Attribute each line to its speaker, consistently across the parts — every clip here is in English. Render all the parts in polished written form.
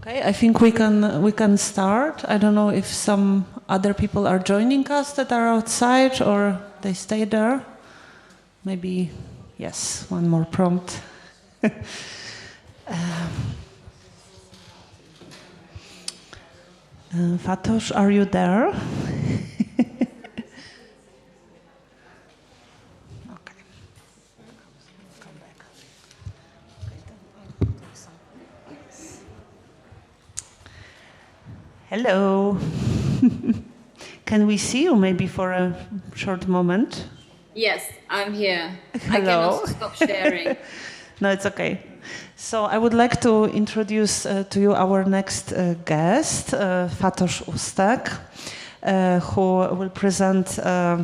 Speaker 1: Okay, I think we can start. I don't know if some other people are joining us that are outside or they stay there. Maybe, yes, one more prompt. Fatoş, are you there? Hello. Can we see you maybe for a short moment?
Speaker 2: Yes, I'm here.
Speaker 1: Hello.
Speaker 2: I can also stop sharing.
Speaker 1: No, it's okay. So I would like to introduce to you our next guest, Fatoş Üstek, who will present a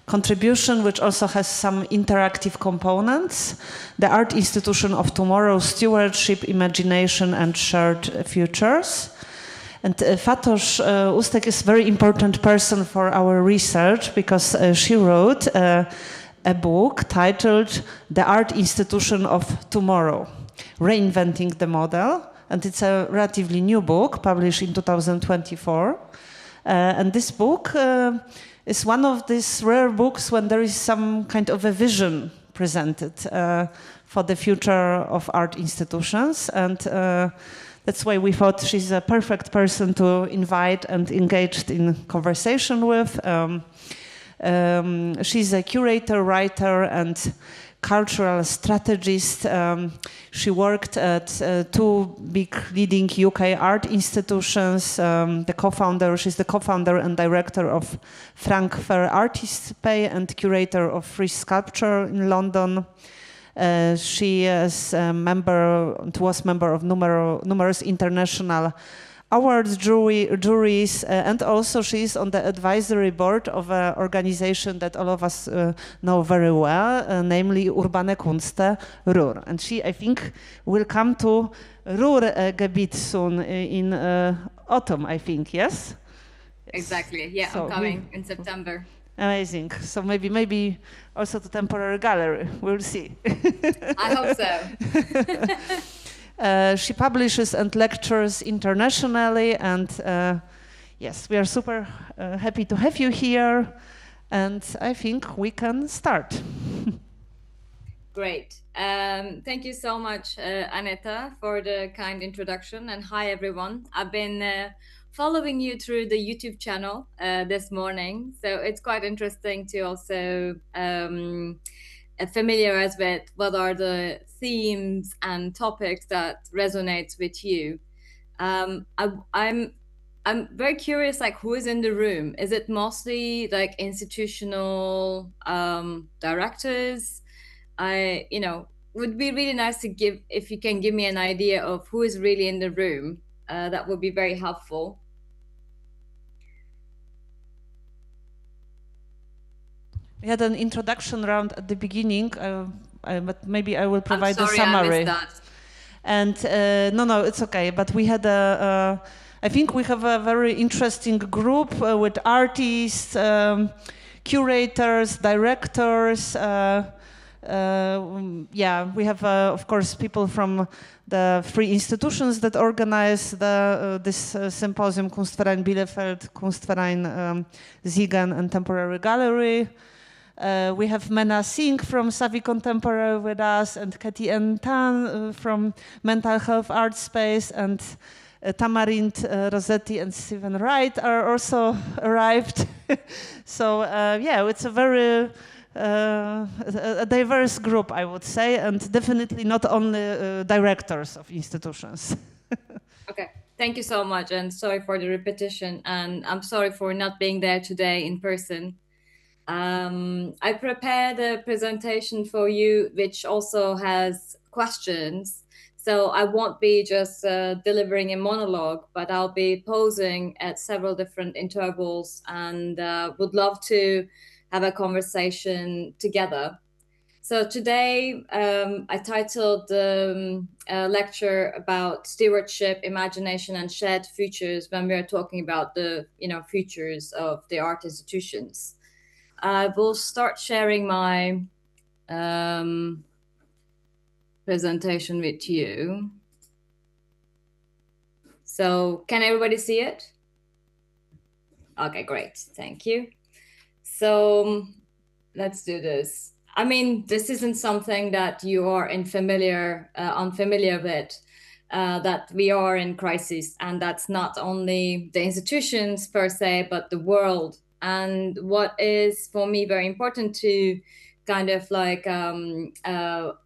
Speaker 1: contribution which also has some interactive components, the Art Institution of Tomorrow, Stewardship, Imagination and Shared Futures. And Fatoş Üstek is a very important person for our research because she wrote a book titled The Art Institution of Tomorrow, Reinventing the Model. And it's a relatively new book, published in 2024. And this book is one of these rare books when there is some kind of a vision presented for the future of art institutions. And that's why we thought she's a perfect person to invite and engage in conversation with. She's a curator, writer, and cultural strategist. She worked at two big leading UK art institutions. She's the co-founder and director of Frankfurt Artists Pay and curator of Free Sculpture in London. She was member of numerous international awards juries, and also she's on the advisory board of an organization that all of us know very well, namely Urbane Kunste Ruhr. And she, I think, will come to Ruhrgebiet soon in autumn, I think, yes?
Speaker 2: Exactly, yeah, so I'm coming in September.
Speaker 1: Amazing. So maybe also to temporary gallery. We'll see.
Speaker 2: I hope so.
Speaker 1: She publishes and lectures internationally, and yes, we are super happy to have you here. And I think we can start.
Speaker 2: Great. Thank you so much, Aneta, for the kind introduction. And hi, everyone. I've been following you through the YouTube channel this morning. So it's quite interesting to also familiarize with what are the themes and topics that resonates with you. I'm very curious, like, who is in the room? Is it mostly like institutional directors? Would be really nice to if you can give me an idea of who is really in the room. That would be very helpful.
Speaker 1: We had an introduction round at the beginning, but maybe I will provide
Speaker 2: a
Speaker 1: summary.
Speaker 2: I missed that.
Speaker 1: And no, it's okay. But we had I think we have a very interesting group with artists, curators, directors. We have, of course, people from the three institutions that organize this symposium: Kunstverein Bielefeld, Kunstverein Siegen, and Temporary Gallery. We have Mena Singh from Savvy Contemporary with us, and Katie N. Tan from Mental Health Art Space, and Tamarind Rossetti and Stephen Wright are also arrived. So it's a very a diverse group, I would say, and definitely not only directors of institutions.
Speaker 2: Okay, thank you so much, and sorry for the repetition, and I'm sorry for not being there today in person. I prepared a presentation for you, which also has questions. So I won't be just delivering a monologue, but I'll be posing at several different intervals, and would love to have a conversation together. So today I titled the lecture about stewardship, imagination, and shared futures when we are talking about the futures of the art institutions. I will start sharing my presentation with you. So can everybody see it? Okay, great. Thank you. So let's do this. I mean, this isn't something that you are unfamiliar with, that we are in crisis, and that's not only the institutions per se, but the world. And what is for me very important to kind of like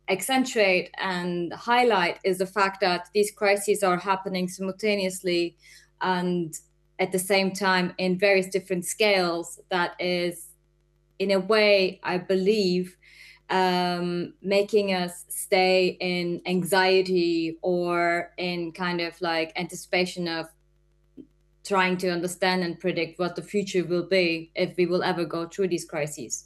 Speaker 2: accentuate and highlight is the fact that these crises are happening simultaneously and at the same time in various different scales. That is, in a way, I believe, making us stay in anxiety or in kind of like anticipation of trying to understand and predict what the future will be if we will ever go through these crises.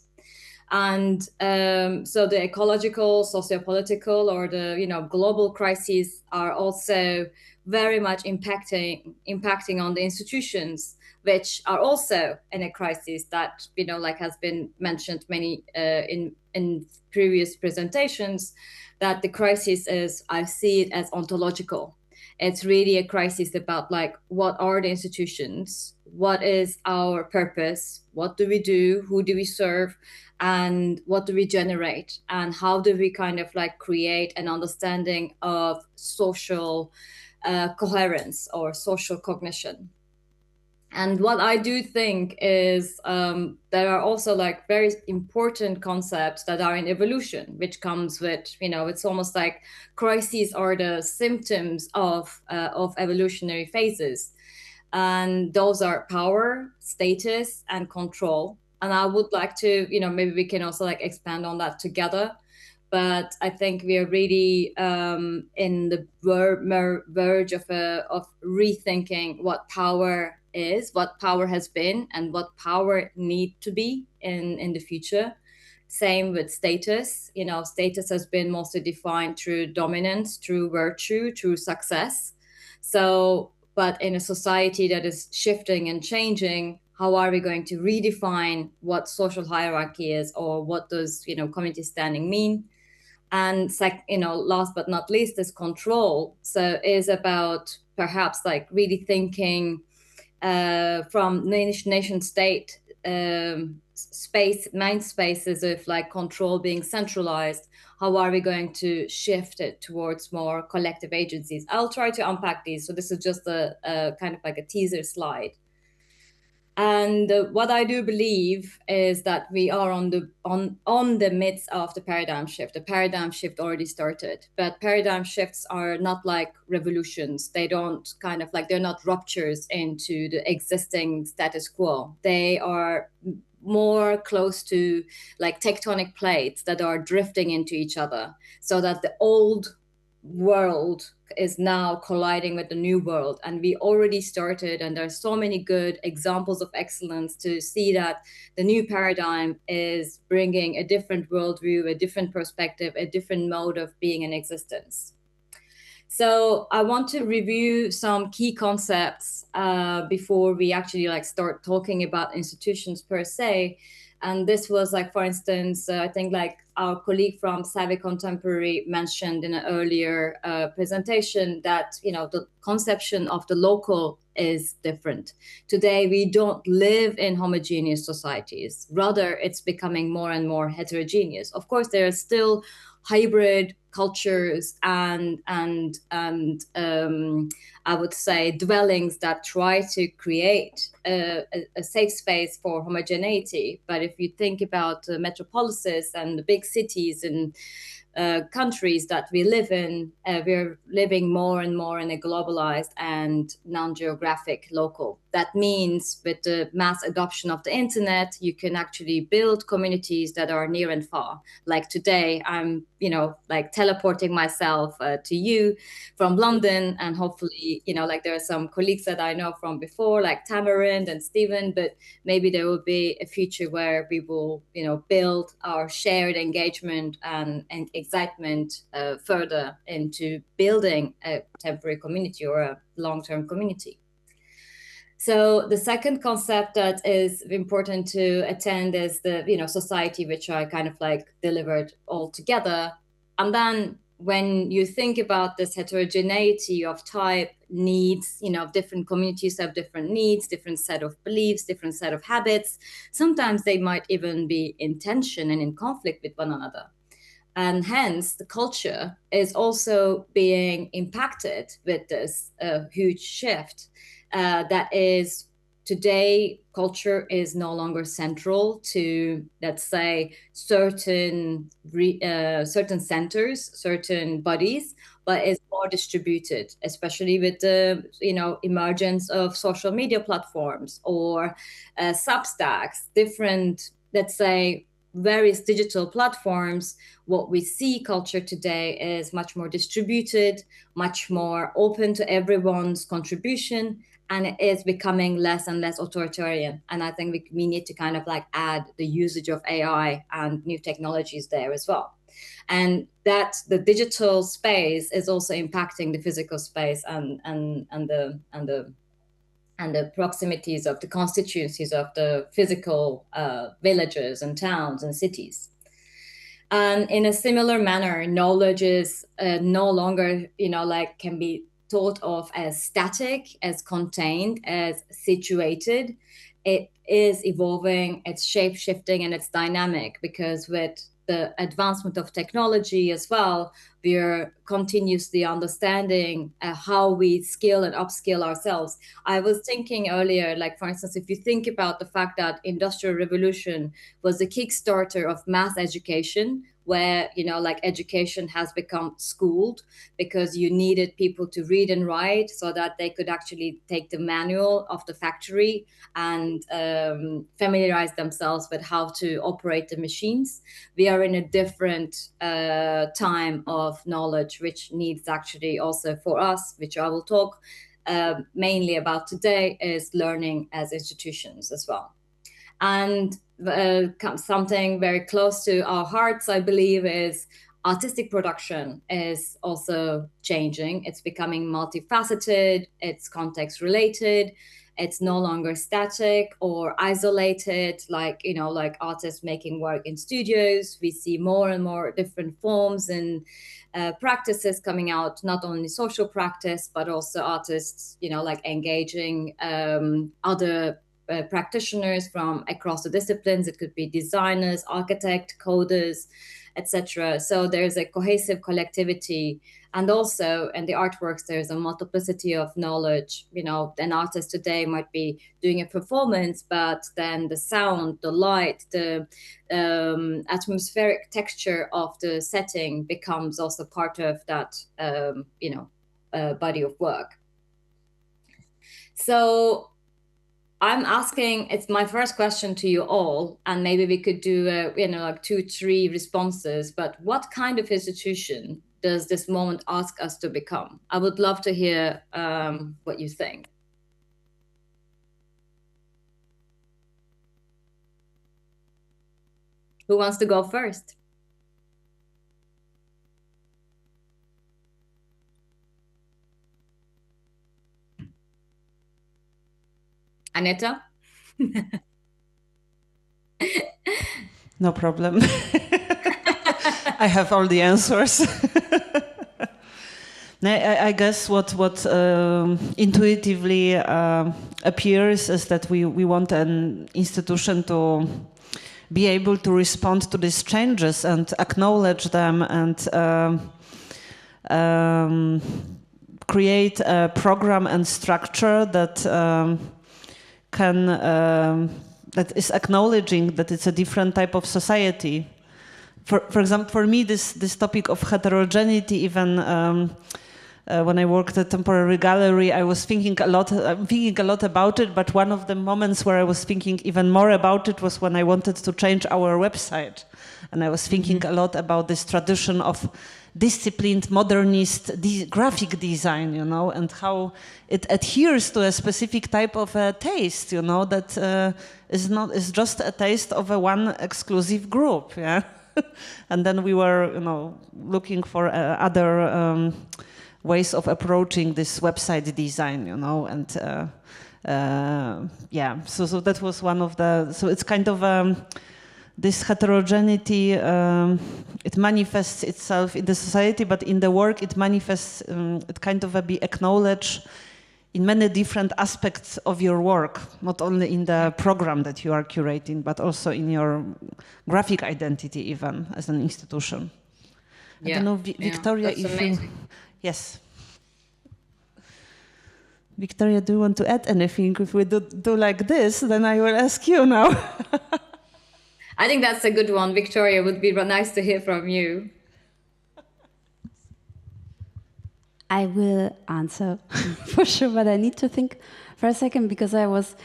Speaker 2: And so the ecological, socio-political, or the global crises are also very much impacting on the institutions, which are also in a crisis that like has been mentioned many in previous presentations, that the crisis is, I see it as ontological. It's really a crisis about like, what are the institutions? What is our purpose? What do we do? Who do we serve? And what do we generate? And how do we kind of like create an understanding of social coherence or social cognition? And what I do think is there are also like very important concepts that are in evolution, which comes with, it's almost like crises are the symptoms of evolutionary phases. And those are power, status, and control. And I would like to, maybe we can also like expand on that together. But I think we are really in the verge of rethinking what power is, what power has been, and what power need to be in the future. Same with status. Status has been mostly defined through dominance, through virtue, through success. So, but in a society that is shifting and changing, how are we going to redefine what social hierarchy is, or what does community standing mean? And last but not least is control. So is about perhaps like really thinking from nation state mind spaces of like control being centralized. How are we going to shift it towards more collective agencies? I'll try to unpack these. So this is just a kind of like a teaser slide. And what I do believe is that we are on the midst of the paradigm shift. The paradigm shift already started, but paradigm shifts are not like revolutions. They don't kind of like, they're not ruptures into the existing status quo. They are more close to like tectonic plates that are drifting into each other, so that the old world is now colliding with the new world. And we already started, and there's so many good examples of excellence to see that the new paradigm is bringing a different worldview, a different perspective, a different mode of being in existence. So I want to review some key concepts before we actually like start talking about institutions per se. And this was like, for instance, I think like our colleague from Savvy Contemporary mentioned in an earlier presentation that, the conception of the local is different. Today, we don't live in homogeneous societies. Rather, it's becoming more and more heterogeneous. Of course, there are still hybrid cultures and I would say dwellings that try to create a safe space for homogeneity. But if you think about metropolises and the big cities and countries that we live in, we're living more and more in a globalized and non-geographic local. That means with the mass adoption of the internet, you can actually build communities that are near and far. Like today, I'm, like teleporting myself to you from London, and hopefully, like there are some colleagues that I know from before, like Tamarind and Stephen, but maybe there will be a future where we will, build our shared engagement and excitement further into building a temporary community or a long-term community. So the second concept that is important to attend is the, society, which I kind of like delivered all together. And then when you think about this heterogeneity of type, needs, different communities have different needs, different set of beliefs, different set of habits. Sometimes they might even be in tension and in conflict with one another. And hence, the culture is also being impacted with this huge shift. That is, today, culture is no longer central to, let's say, certain centers, certain bodies, but is more distributed, especially with the emergence of social media platforms or Substacks, different, let's say, various digital platforms. What we see culture today is much more distributed, much more open to everyone's contribution, and it is becoming less and less authoritarian. And I think we need to kind of like add the usage of AI and new technologies there as well. And that the digital space is also impacting the physical space and the proximities of the constituencies of the physical villages and towns and cities. And in a similar manner, knowledge is no longer, can be thought of as static, as contained, as situated. It is evolving, it's shape-shifting, and it's dynamic, because with the advancement of technology as well, we're continuously understanding how we skill and upskill ourselves. I was thinking earlier, like, for instance, if you think about the fact that Industrial Revolution was the kickstarter of mass education, where, education has become schooled because you needed people to read and write so that they could actually take the manual of the factory and familiarize themselves with how to operate the machines. We are in a different time of knowledge, which needs actually also for us, which I will talk mainly about today, is learning as institutions as well. And something very close to our hearts, I believe, is artistic production is also changing. It's becoming multifaceted, it's context related, it's no longer static or isolated, like artists making work in studios. We see more and more different forms and practices coming out, not only social practice, but also artists, engaging other practitioners from across the disciplines. It could be designers, architects, coders, etc. So there's a cohesive collectivity, and also in the artworks there's a multiplicity of knowledge. An artist today might be doing a performance, but then the sound, the light, the atmospheric texture of the setting becomes also part of that body of work. So I'm asking, it's my first question to you all, and maybe we could do, 2-3 responses, but what kind of institution does this moment ask us to become? I would love to hear what you think. Who wants to go first? Aneta?
Speaker 1: No problem. I have all the answers. I guess what intuitively appears is that we want an institution to be able to respond to these changes and acknowledge them and create a program and structure that that is acknowledging that it's a different type of society. For example, for me, this topic of heterogeneity, even when I worked at Temporary Gallery, I was thinking a lot about it. But one of the moments where I was thinking even more about it was when I wanted to change our website, and I was thinking a lot about this tradition of disciplined modernist graphic design, and how it adheres to a specific type of taste, that is just a taste of a one exclusive group, yeah. And then we were, looking for other ways of approaching this website design, and yeah. So that was one of the. So it's kind of this heterogeneity, it manifests itself in the society, but in the work it manifests, it kind of be acknowledged in many different aspects of your work, not only in the program that you are curating, but also in your graphic identity even as an institution. I don't know, Victoria,
Speaker 2: that's
Speaker 1: if
Speaker 2: amazing.
Speaker 1: you... Yes. Victoria, do you want to add anything? If we do like this, then I will ask you now.
Speaker 2: I think that's a good one. Victoria, would be nice to hear from you.
Speaker 3: I will answer for sure, but I need to think for a second because I was,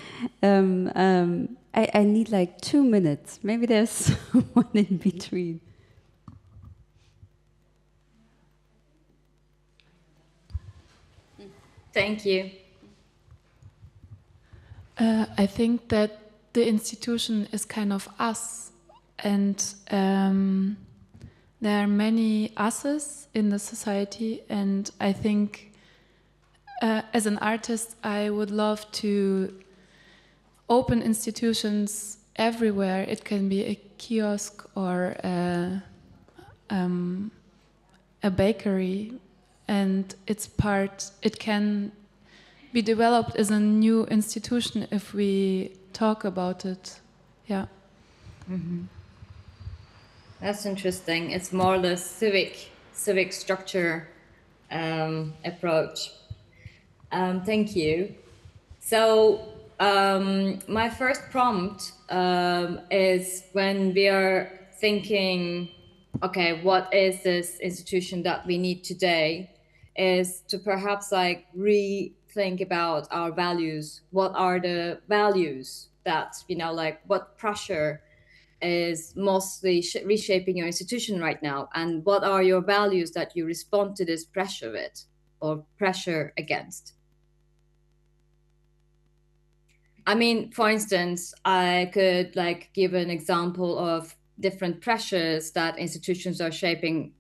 Speaker 3: I need like 2 minutes. Maybe there's one in between.
Speaker 2: Thank you.
Speaker 4: I think that the institution is kind of us, and there are many us's in the society, and I think as an artist I would love to open institutions everywhere. It can be a kiosk or a bakery, and it can be developed as a new institution if we talk about it. Yeah.
Speaker 2: Mm-hmm. That's interesting. It's more the civic structure approach. Thank you. So my first prompt is when we are thinking, okay, what is this institution that we need today, is to perhaps like rethink about our values. What are the values that, like what pressure is mostly reshaping your institution right now? And what are your values that you respond to this pressure with or pressure against? I mean, for instance, I could like give an example of different pressures that institutions are facing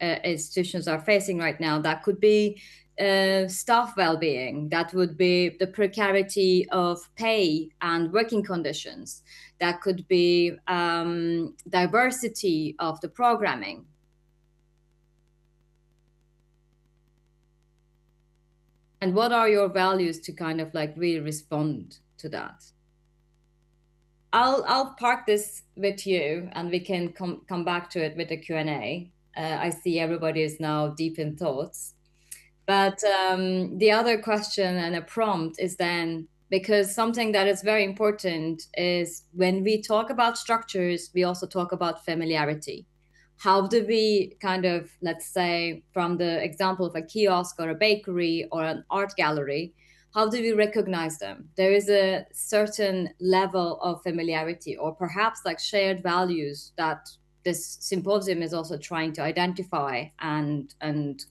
Speaker 2: right now. That could be staff well-being. That would be the precarity of pay and working conditions. That could be diversity of the programming. And what are your values to kind of like really respond to that? I'll park this with you, and we can come back to it with the Q&A. I see everybody is now deep in thoughts. But the other question and a prompt is then, because something that is very important is when we talk about structures, we also talk about familiarity. How do we kind of, let's say, from the example of a kiosk or a bakery or an art gallery, how do we recognize them? There is a certain level of familiarity or perhaps like shared values that this symposium is also trying to identify and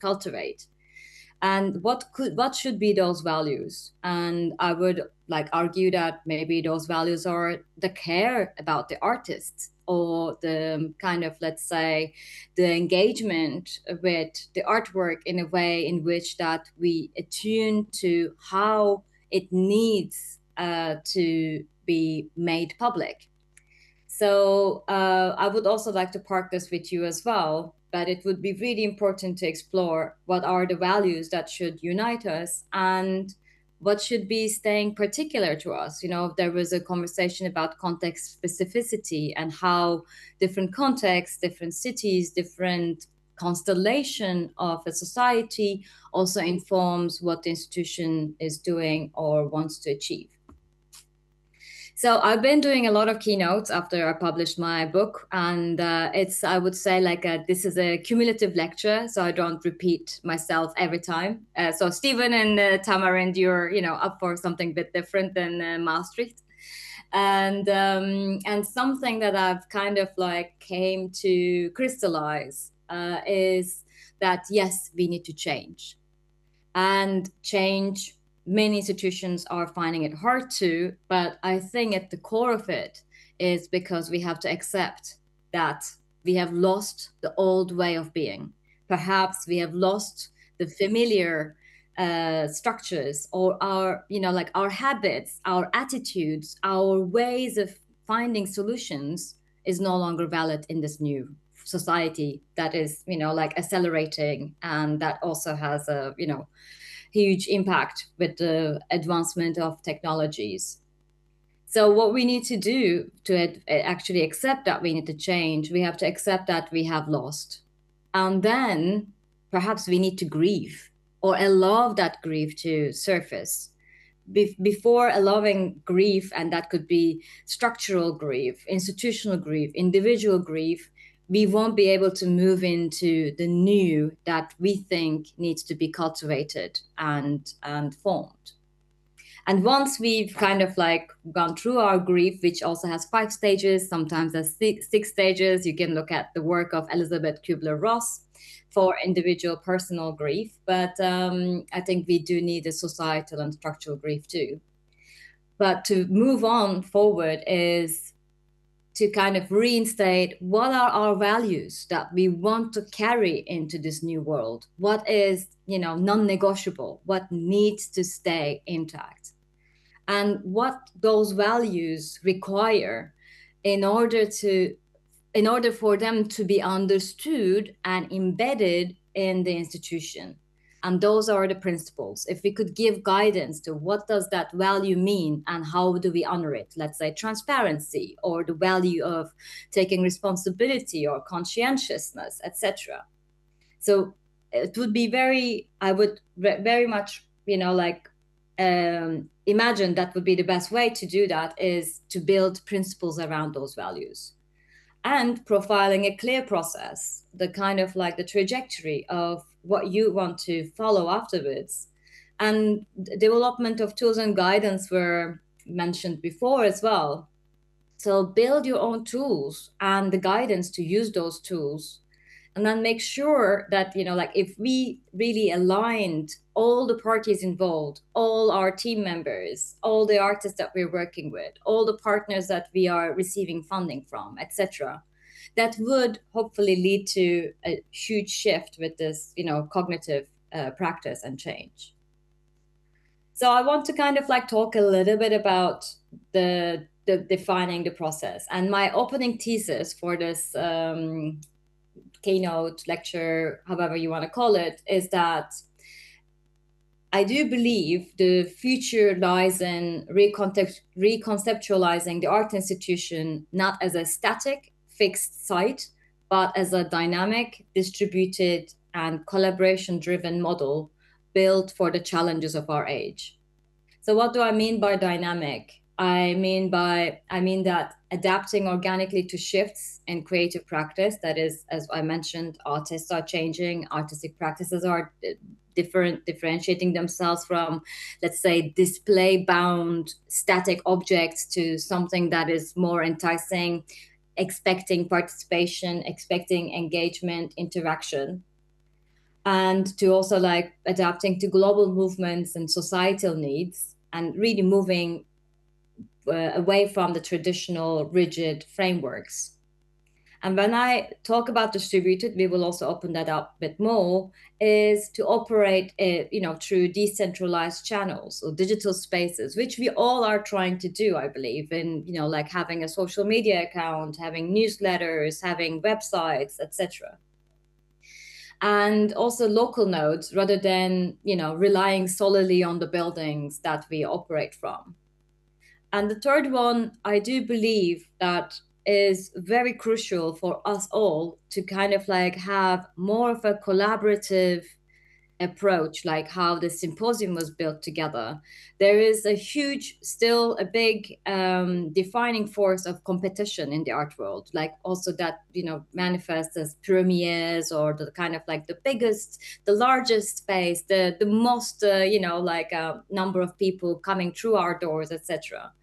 Speaker 2: cultivate. And what should be those values? And I would like argue that maybe those values are the care about the artists, or the kind of, let's say, the engagement with the artwork in a way in which that we attune to how it needs to be made public. So I would also like to park this with you as well, but it would be really important to explore what are the values that should unite us and what should be staying particular to us. There was a conversation about context specificity and how different contexts, different cities, different constellation of a society also informs what the institution is doing or wants to achieve. So I've been doing a lot of keynotes after I published my book, and I would say like this is a cumulative lecture, so I don't repeat myself every time. So Stephen and Tamarind, you're up for something a bit different than Maastricht, and something that I've kind of like came to crystallize is that yes, we need to change, and change. Many institutions are finding it hard to, but I think at the core of it is because we have to accept that we have lost the old way of being. Perhaps we have lost the familiar structures or our, our habits, our attitudes, our ways of finding solutions is no longer valid in this new society that is, like accelerating, and that also has a, huge impact with the advancement of technologies. So what we need to do to actually accept that we need to change, we have to accept that we have lost. And then perhaps we need to grieve or allow that grief to surface. Before allowing grief, and that could be structural grief, institutional grief, individual grief, we won't be able to move into the new that we think needs to be cultivated and formed. And once we've kind of like gone through our grief, which also has 5 stages, sometimes there's 6 stages, you can look at the work of Elizabeth Kubler-Ross for individual personal grief. But I think we do need a societal and structural grief too. But to move on forward is to kind of reinstate what are our values that we want to carry into this new world. What is, non-negotiable, what needs to stay intact, and what those values require in order for them to be understood and embedded in the institution. And those are the principles. If we could give guidance to what does that value mean and how do we honor it, let's say transparency, or the value of taking responsibility or conscientiousness, etc. So it would be I would very much, imagine that would be the best way to do that, is to build principles around those values. And profiling a clear process, the kind of like the trajectory of what you want to follow afterwards. And development of tools and guidance were mentioned before as well. So build your own tools and the guidance to use those tools. And then make sure that, if we really aligned all the parties involved, all our team members, all the artists that we're working with, all the partners that we are receiving funding from, etc., that would hopefully lead to a huge shift with this, cognitive practice and change. So I want to kind of like talk a little bit about the defining the process. And my opening thesis for this keynote lecture, however you want to call it, is that I do believe the future lies in reconceptualizing the art institution not as a static, fixed site, but as a dynamic, distributed, and collaboration-driven model built for the challenges of our age. So what do I mean by dynamic? I mean that adapting organically to shifts in creative practice. That is, as I mentioned, artists are changing, artistic practices are differentiating themselves from, let's say, display-bound static objects to something that is more enticing, expecting participation, expecting engagement, interaction. And to also like adapting to global movements and societal needs, and really moving away from the traditional rigid frameworks. And when I talk about distributed, we will also open that up a bit more, is to operate through decentralized channels or digital spaces, which we all are trying to do, I believe, in like having a social media account, having newsletters, having websites, etc. And also local nodes, rather than relying solely on the buildings that we operate from. And the third one, I do believe that is very crucial for us all to kind of like have more of a collaborative approach, like how the Symposium was built together. There is still a big defining force of competition in the art world, like also that, manifests as premieres, or the kind of like the biggest, the largest space, the most, number of people coming through our doors, etc.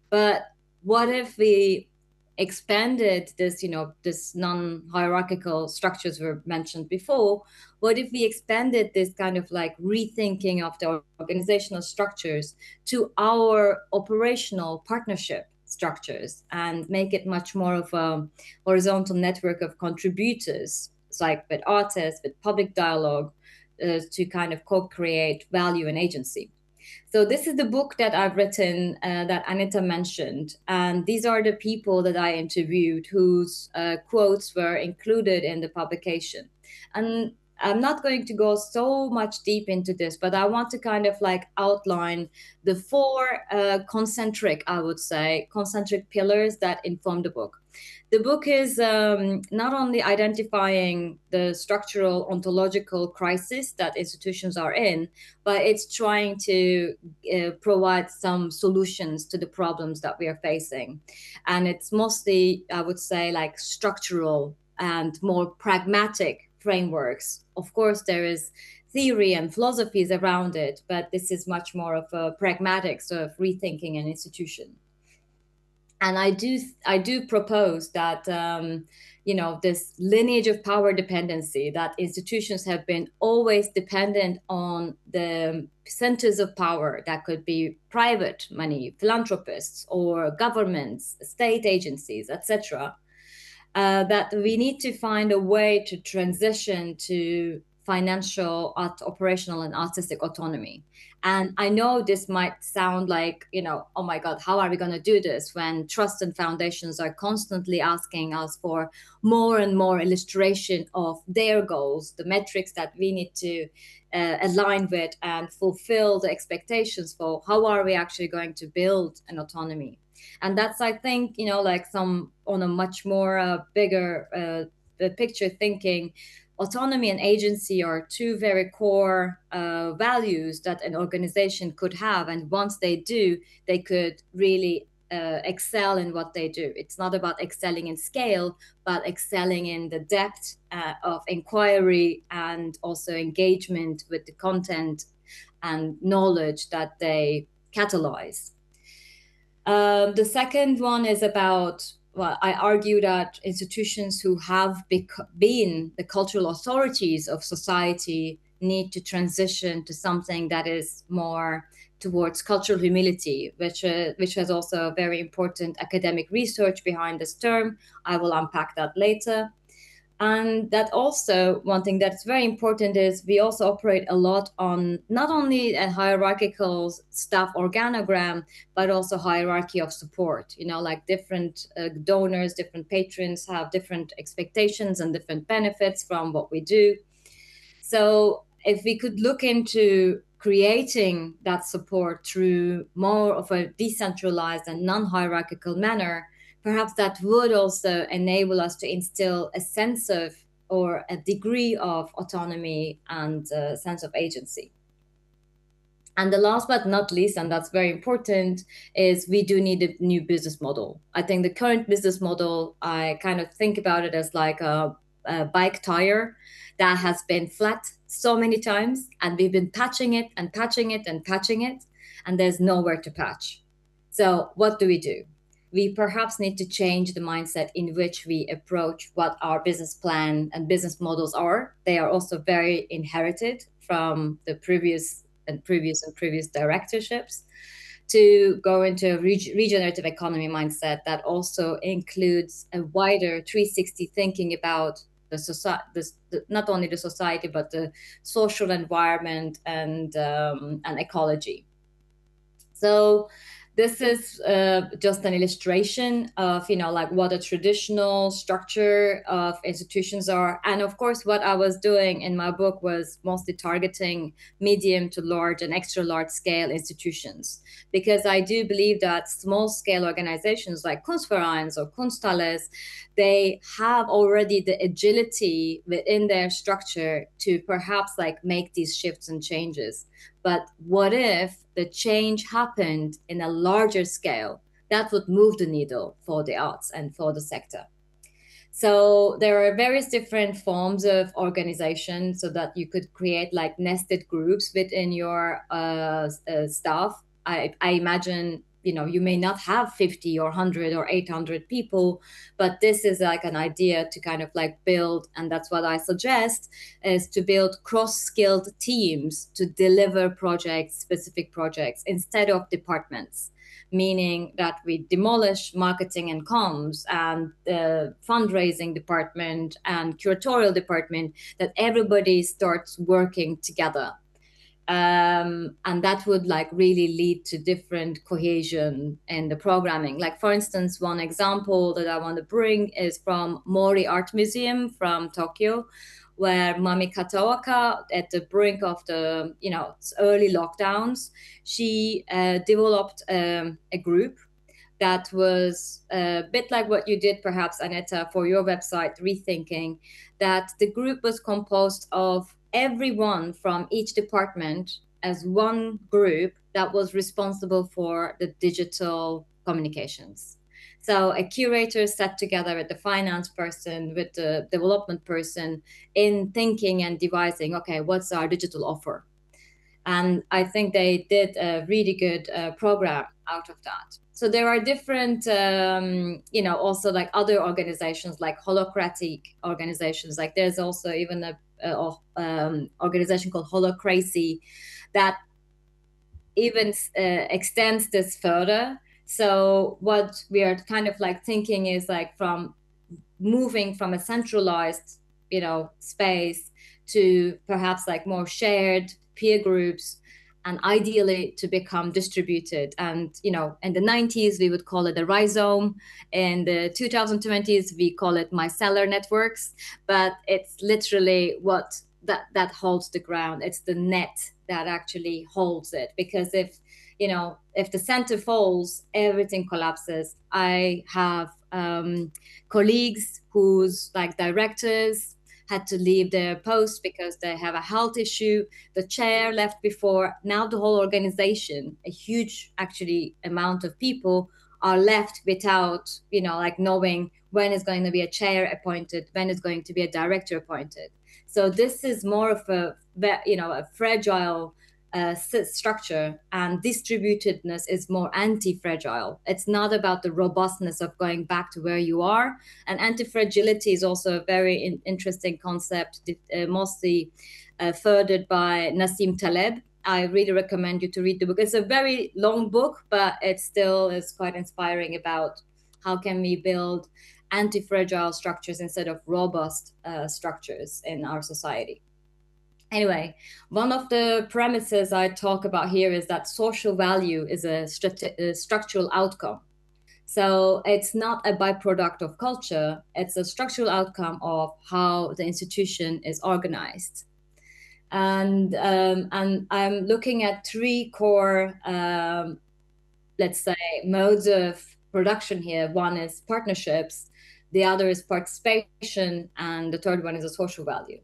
Speaker 2: But what if we expanded this, this non-hierarchical structures were mentioned before? What if we expanded this kind of like rethinking of the organizational structures to our operational partnership structures and make it much more of a horizontal network of contributors, like with artists, with public dialogue, to kind of co-create value and agency? So this is the book that I've written that Anita mentioned. And these are the people that I interviewed whose quotes were included in the publication. And I'm not going to go so much deep into this, but I want to kind of like outline the four concentric pillars that inform the book. The book is not only identifying the structural ontological crisis that institutions are in, but it's trying to provide some solutions to the problems that we are facing. And it's mostly, I would say, like structural and more pragmatic frameworks. Of course, there is theory and philosophies around it, but this is much more of a pragmatic sort of rethinking an institution. And I do propose that this lineage of power dependency, that institutions have been always dependent on the centers of power, that could be private money, philanthropists, or governments, state agencies, etc. That we need to find a way to transition to financial, operational, and artistic autonomy. And I know this might sound like, oh my God, how are we going to do this when trusts and foundations are constantly asking us for more and more illustration of their goals, the metrics that we need to align with and fulfill the expectations for how are we actually going to build an autonomy. And that's, I think, like some on a much more bigger picture thinking, autonomy and agency are two very core values that an organization could have. And once they do, they could really excel in what they do. It's not about excelling in scale, but excelling in the depth of inquiry and also engagement with the content and knowledge that they catalyze. The second one is about, well, I argue that institutions who have been the cultural authorities of society need to transition to something that is more towards cultural humility, which has also very important academic research behind this term. I will unpack that later. And that also, one thing that's very important is we also operate a lot on not only a hierarchical staff organogram, but also hierarchy of support. Like different donors, different patrons have different expectations and different benefits from what we do. So if we could look into creating that support through more of a decentralized and non-hierarchical manner, perhaps that would also enable us to instill a sense of, or a degree of autonomy and a sense of agency. And the last but not least, and that's very important, is we do need a new business model. I think the current business model, I kind of think about it as like a bike tire that has been flat so many times, and we've been patching it and patching it and patching it, and there's nowhere to patch. So what do? We perhaps need to change the mindset in which we approach what our business plan and business models are. They are also very inherited from the previous directorships, to go into a regenerative economy mindset that also includes a wider 360 thinking about the society, not only the society, but the social environment and ecology. So this is just an illustration of, like what a traditional structure of institutions are. And of course, what I was doing in my book was mostly targeting medium to large and extra large scale institutions, because I do believe that small scale organizations like Kunstvereins or Kunsthalles, they have already the agility within their structure to perhaps like make these shifts and changes. But what if the change happened in a larger scale? That would move the needle for the arts and for the sector. So there are various different forms of organization, so that you could create like nested groups within your staff. I imagine, you may not have 50 or 100 or 800 people, but this is like an idea to kind of like build, and that's what I suggest, is to build cross-skilled teams to deliver specific projects instead of departments, meaning that we demolish marketing and comms and the fundraising department and curatorial department, that everybody starts working together. And that would like really lead to different cohesion in the programming. Like, for instance, one example that I want to bring is from Mori Art Museum from Tokyo, where Mami Kataoka, at the brink of the early lockdowns, she developed a group that was a bit like what you did perhaps, Aneta, for your website, Rethinking, that the group was composed of everyone from each department as one group that was responsible for the digital communications. So a curator sat together with the finance person, with the development person, in thinking and devising, okay, what's our digital offer? And I think they did a really good program out of that. So there are different, also like other organizations, like holocratic organizations. Like there's also even a organization called Holocracy that even extends this further. So what we are kind of like thinking is like from moving from a centralized, space to perhaps like more shared peer groups, and ideally to become distributed. And, in the 90s, we would call it a rhizome. In the 2020s, we call it micellar networks. But it's literally what that holds the ground. It's the net that actually holds it. Because if the center falls, everything collapses. I have colleagues whose like directors had to leave their post because they have a health issue. The chair left before. Now the whole organization, a huge actually amount of people, are left without, knowing when is going to be a chair appointed, when is going to be a director appointed. So this is more of a fragile structure, and distributedness is more anti-fragile. It's not about the robustness of going back to where you are. And anti-fragility is also a very interesting concept, mostly furthered by Nassim Taleb. I really recommend you to read the book. It's a very long book, but it still is quite inspiring about how can we build anti-fragile structures instead of robust structures in our society. Anyway, one of the premises I talk about here is that social value is a structural outcome. So it's not a byproduct of culture, it's a structural outcome of how the institution is organized. And I'm looking at three core, let's say, modes of production here. One is partnerships, the other is participation, and the third one is a social value.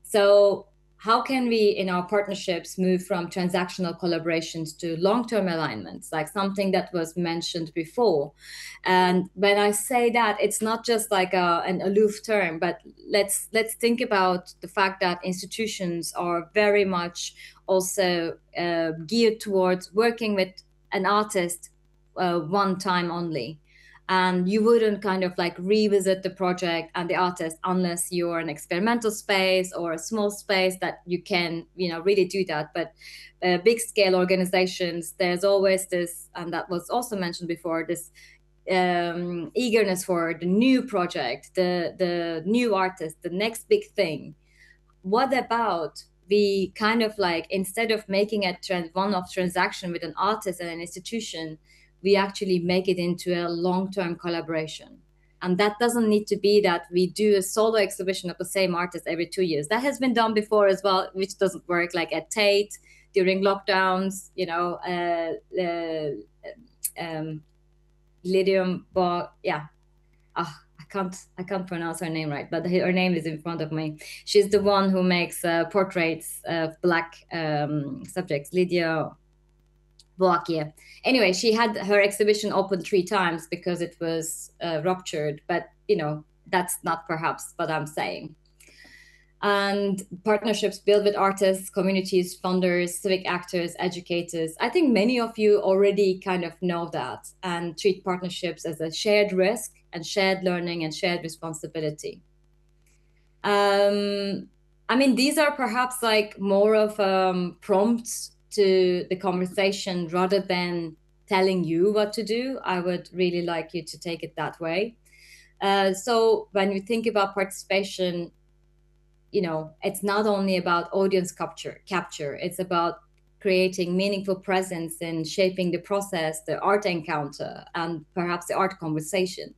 Speaker 2: So how can we, in our partnerships, move from transactional collaborations to long-term alignments, like something that was mentioned before? And when I say that, it's not just like an aloof term, but let's think about the fact that institutions are very much also geared towards working with an artist one time only. And you wouldn't kind of like revisit the project and the artist unless you're an experimental space or a small space that you can, really do that. But big scale organizations, there's always this, and that was also mentioned before, this eagerness for the new project, the new artist, the next big thing. What about we kind of like, instead of making a one-off transaction with an artist and an institution, we actually make it into a long-term collaboration. And that doesn't need to be that we do a solo exhibition of the same artist every 2 years. That has been done before as well, which doesn't work, like at Tate during lockdowns, Lydium, I can't pronounce her name right, but her name is in front of me. She's the one who makes portraits of Black subjects, Lydia Boakia. Anyway, she had her exhibition open 3 times because it was ruptured, but that's not perhaps what I'm saying. And partnerships built with artists, communities, funders, civic actors, educators. I think many of you already kind of know that and treat partnerships as a shared risk and shared learning and shared responsibility. These are perhaps like more of prompts to the conversation rather than telling you what to do. I would really like you to take it that way. So when you think about participation, it's not only about audience capture, it's about creating meaningful presence in shaping the process, the art encounter, and perhaps the art conversation.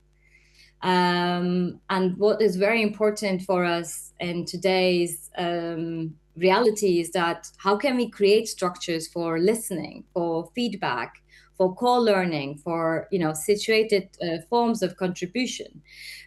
Speaker 2: And what is very important for us in today's reality is that how can we create structures for listening, for feedback, for co-learning, for situated forms of contribution.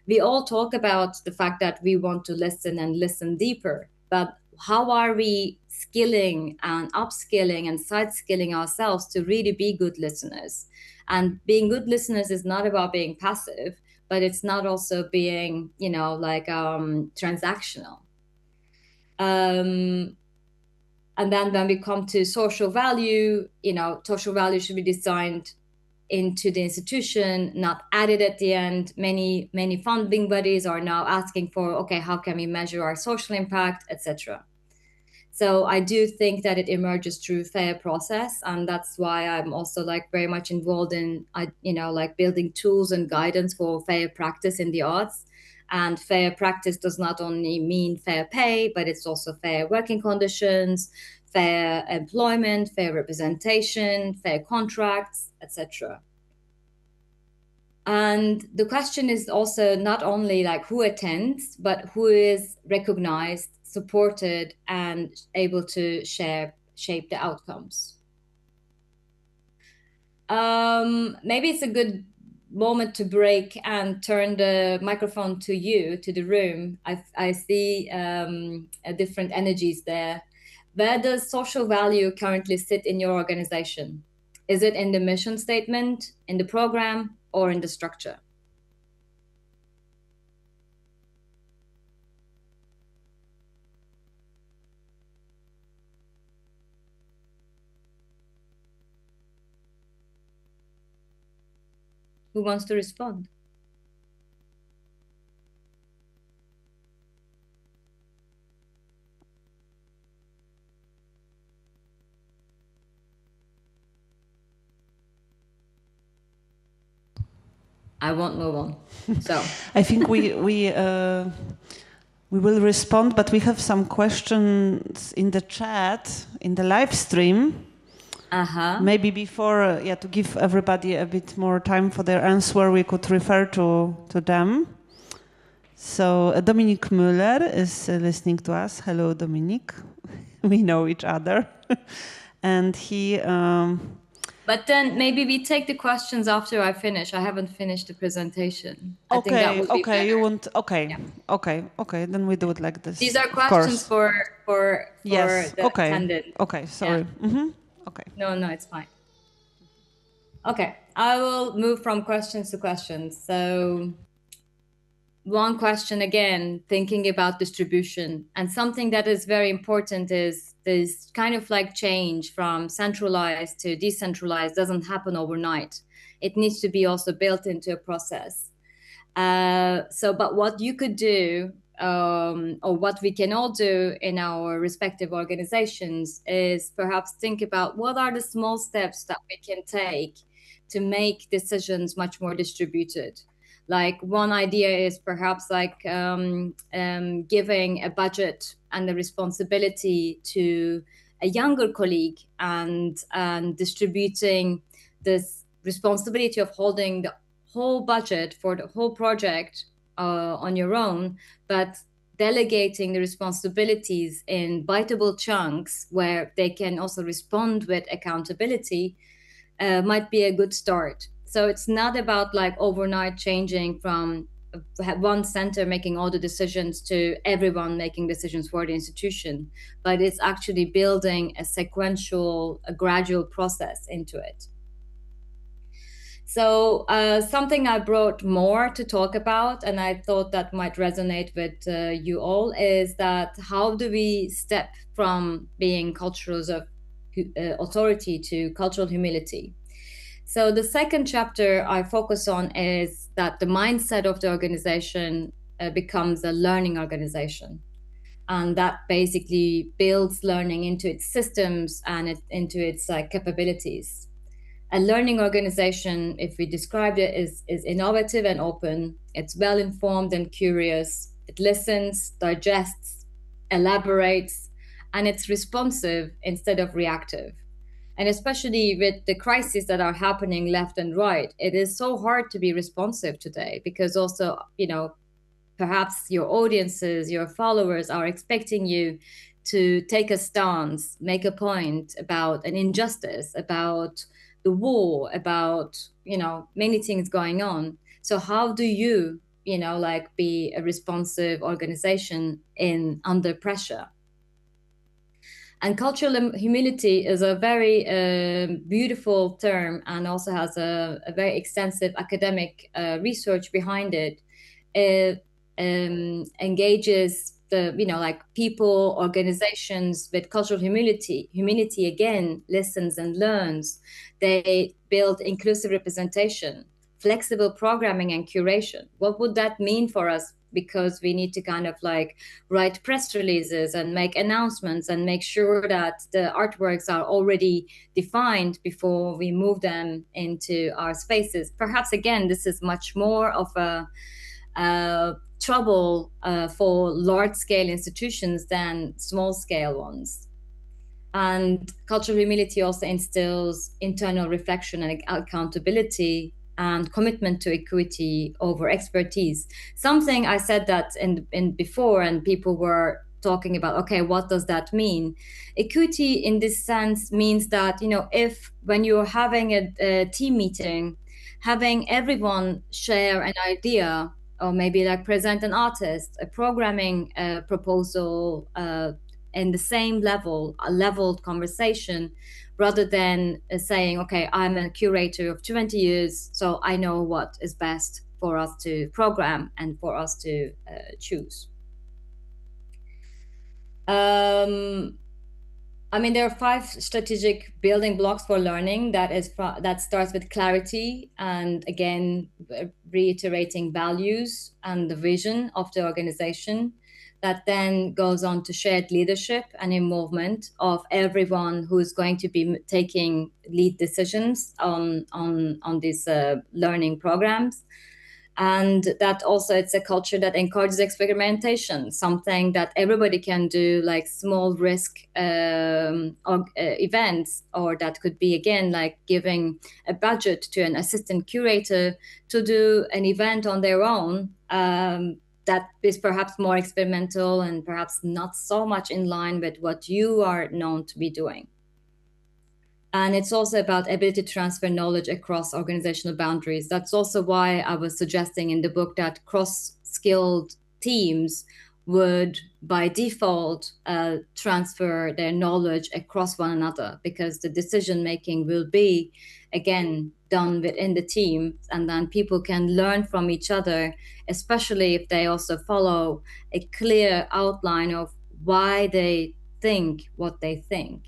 Speaker 2: We all talk about the fact that we want to listen and listen deeper, but how are we skilling and upskilling and side-skilling ourselves to really be good listeners? And being good listeners is not about being passive, but it's not also being, transactional. And then when we come to social value, social value should be designed into the institution, not added at the end. Many funding bodies are now asking for, okay, how can we measure our social impact, etc. So I do think that it emerges through fair process, and that's why I'm also very much involved in building tools and guidance for fair practice in the arts. And fair practice does not only mean fair pay, but it's also fair working conditions, fair employment, fair representation, fair contracts, etc. And the question is also not only who attends, but who is recognized, supported, and able to shape the outcomes. Maybe it's a good moment to break and turn the microphone to you, to the room. I see different energies there. Where does social value currently sit in your organization? Is it in the mission statement, in the program, or in the structure? Who wants to respond? I won't move on. So
Speaker 1: I think we will respond, but we have some questions in the chat, in the live stream. Maybe before, to give everybody a bit more time for their answer, we could refer to them. So Dominic Müller is listening to us. Hello, Dominic. We know each other. And he...
Speaker 2: But then maybe we take the questions after I finish. I haven't finished the presentation. I think that would be better.
Speaker 1: You want... Okay,
Speaker 2: yeah.
Speaker 1: Okay, then we do it like this.
Speaker 2: These are questions for
Speaker 1: yes.
Speaker 2: the attendant.
Speaker 1: Okay, sorry.
Speaker 2: Yeah.
Speaker 1: Okay.
Speaker 2: No, it's fine. Okay, I will move from questions to questions. So one question again, thinking about distribution, and something that is very important is this kind of change from centralized to decentralized doesn't happen overnight. It needs to be also built into a process. But what you could do, or what we can all do in our respective organizations, is perhaps think about what are the small steps that we can take to make decisions much more distributed. One idea is perhaps giving a budget and the responsibility to a younger colleague and distributing this responsibility of holding the whole budget for the whole project on your own, but delegating the responsibilities in biteable chunks where they can also respond with accountability might be a good start. So it's not about overnight changing from one center making all the decisions to everyone making decisions for the institution, but it's actually building a sequential, a gradual process into it. So something I brought more to talk about, and I thought that might resonate with you all, is that how do we step from being cultures of authority to cultural humility? So the second chapter I focus on is that the mindset of the organization becomes a learning organization. And that basically builds learning into its systems and into its capabilities. A learning organization, if we described it, is innovative and open. It's well-informed and curious. It listens, digests, elaborates, and it's responsive instead of reactive. And especially with the crises that are happening left and right, it is so hard to be responsive today, because also, perhaps your audiences, your followers are expecting you to take a stance, make a point about an injustice, about the war, about, many things going on. So how do you, be a responsive organization under pressure? And cultural humility is a very beautiful term, and also has a very extensive academic research behind it. It engages the, people, organizations with cultural humility. Humility, again, listens and learns. They build inclusive representation, flexible programming and curation. What would that mean for us? Because we need to kind of write press releases and make announcements and make sure that the artworks are already defined before we move them into our spaces. Perhaps, again, this is much more of a trouble for large-scale institutions than small-scale ones. And cultural humility also instills internal reflection and accountability and commitment to equity over expertise. Something I said that in before, and people were talking about, okay, what does that mean? Equity in this sense means that, if when you're having a team meeting, having everyone share an idea, or maybe present an artist, a programming proposal in the same level, a leveled conversation, rather than saying, okay, I'm a curator of 20 years, so I know what is best for us to program and for us to choose. There are 5 strategic building blocks for learning. That starts with clarity, and again, reiterating values and the vision of the organization. That then goes on to shared leadership and involvement of everyone who is going to be taking lead decisions on these learning programs. And that also, it's a culture that encourages experimentation, something that everybody can do, like small risk events, or that could be, again, like giving a budget to an assistant curator to do an event on their own. That is perhaps more experimental and perhaps not so much in line with what you are known to be doing. And it's also about ability to transfer knowledge across organizational boundaries. That's also why I was suggesting in the book that cross-skilled teams would, by default, transfer their knowledge across one another, because the decision-making will be, again, done within the team, and then people can learn from each other, especially if they also follow a clear outline of why they think what they think.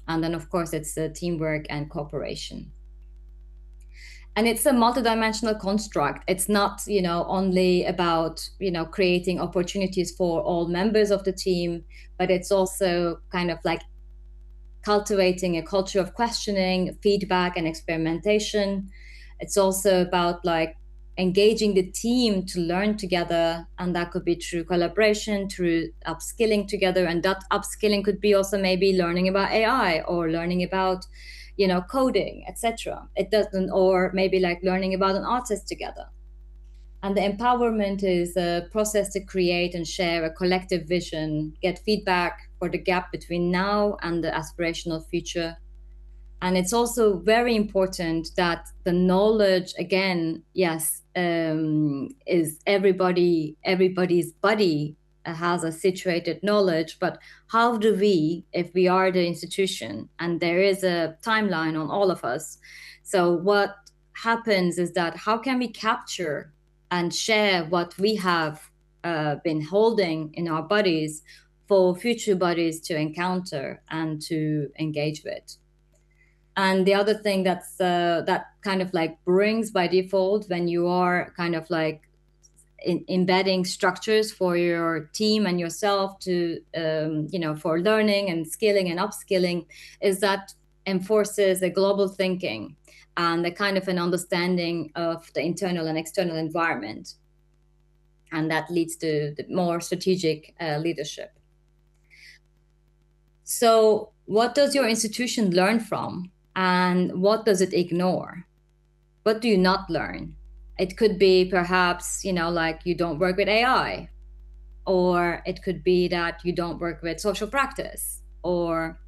Speaker 2: And then, of course, it's teamwork and cooperation. And it's a multidimensional construct. It's not, only about, creating opportunities for all members of the team, but it's also kind of like cultivating a culture of questioning, feedback, and experimentation. It's also about engaging the team to learn together, and that could be through collaboration, through upskilling together, and that upskilling could be also maybe learning about AI or learning about, coding, etc. It doesn't, or maybe learning about an artist together. And the empowerment is a process to create and share a collective vision, get feedback for the gap between now and the aspirational future. And it's also very important that the knowledge, again, yes, is everybody's body has a situated knowledge, but how do we, if we are the institution, and there is a timeline on all of us, so what happens is that how can we capture and share what we have been holding in our bodies for future bodies to encounter and to engage with? And the other thing that's that kind of brings by default when you are kind of embedding structures for your team and yourself to, for learning and skilling and upskilling, is that enforces a global thinking and a kind of an understanding of the internal and external environment. And that leads to the more strategic leadership. So what does your institution learn from, and what does it ignore? What do you not learn? It could be perhaps, like you don't work with AI, or it could be that you don't work with social practice, or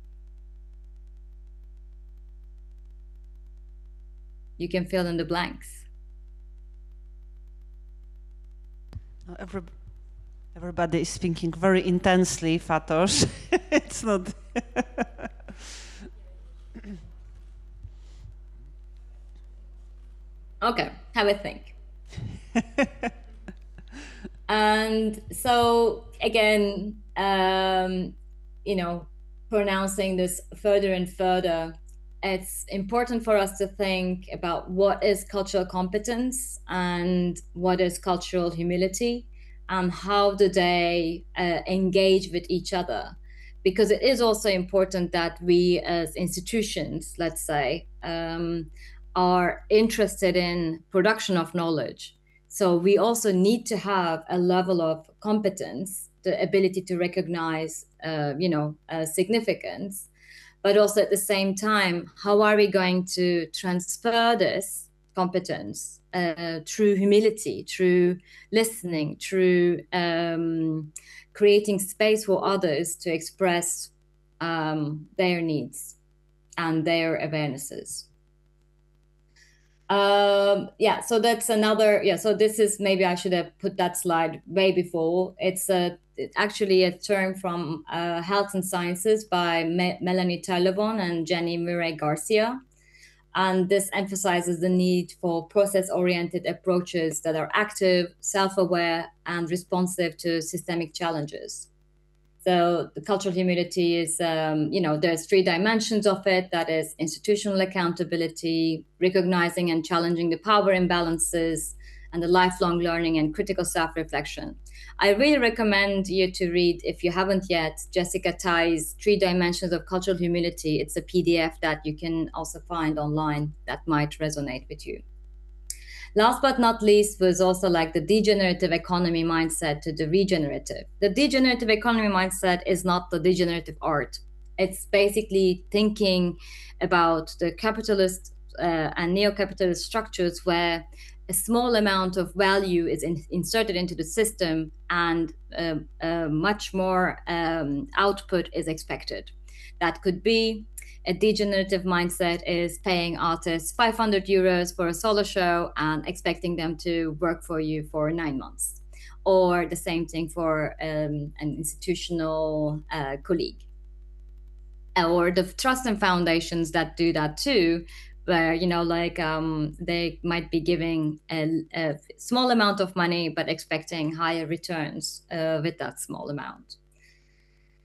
Speaker 2: you can fill in the blanks.
Speaker 1: Everybody is thinking very intensely, Fatoş. It's not...
Speaker 2: Okay, have a think. And so again, pronouncing this further and further, it's important for us to think about what is cultural competence and what is cultural humility, and how do they engage with each other. Because it is also important that we as institutions, let's say, are interested in production of knowledge. So we also need to have a level of competence, the ability to recognize, significance, but also at the same time, how are we going to transfer this competence through humility, through listening, through creating space for others to express their needs and their awarenesses. So that's another, so this is, maybe I should have put that slide way before. It's actually a term from Health and Sciences by Melanie Talibon and Jenny Murray Garcia. And this emphasizes the need for process-oriented approaches that are active, self-aware, and responsive to systemic challenges. So the cultural humility is, there's 3 dimensions of it. That is institutional accountability, recognizing and challenging the power imbalances, and the lifelong learning and critical self-reflection. I really recommend you to read, if you haven't yet, Jessica Tai's 3 Dimensions of Cultural Humility. It's a PDF that you can also find online that might resonate with you. Last but not least was also like the degenerative economy mindset to the regenerative. The degenerative economy mindset is not the degenerative art. It's basically thinking about the capitalist and neo-capitalist structures where a small amount of value is inserted into the system and much more output is expected. That could be a degenerative mindset is paying artists 500 euros for a solo show and expecting them to work for you for 9 months. Or the same thing for an institutional colleague. Or the trust and foundations that do that too, where, they might be giving a small amount of money, but expecting higher returns with that small amount.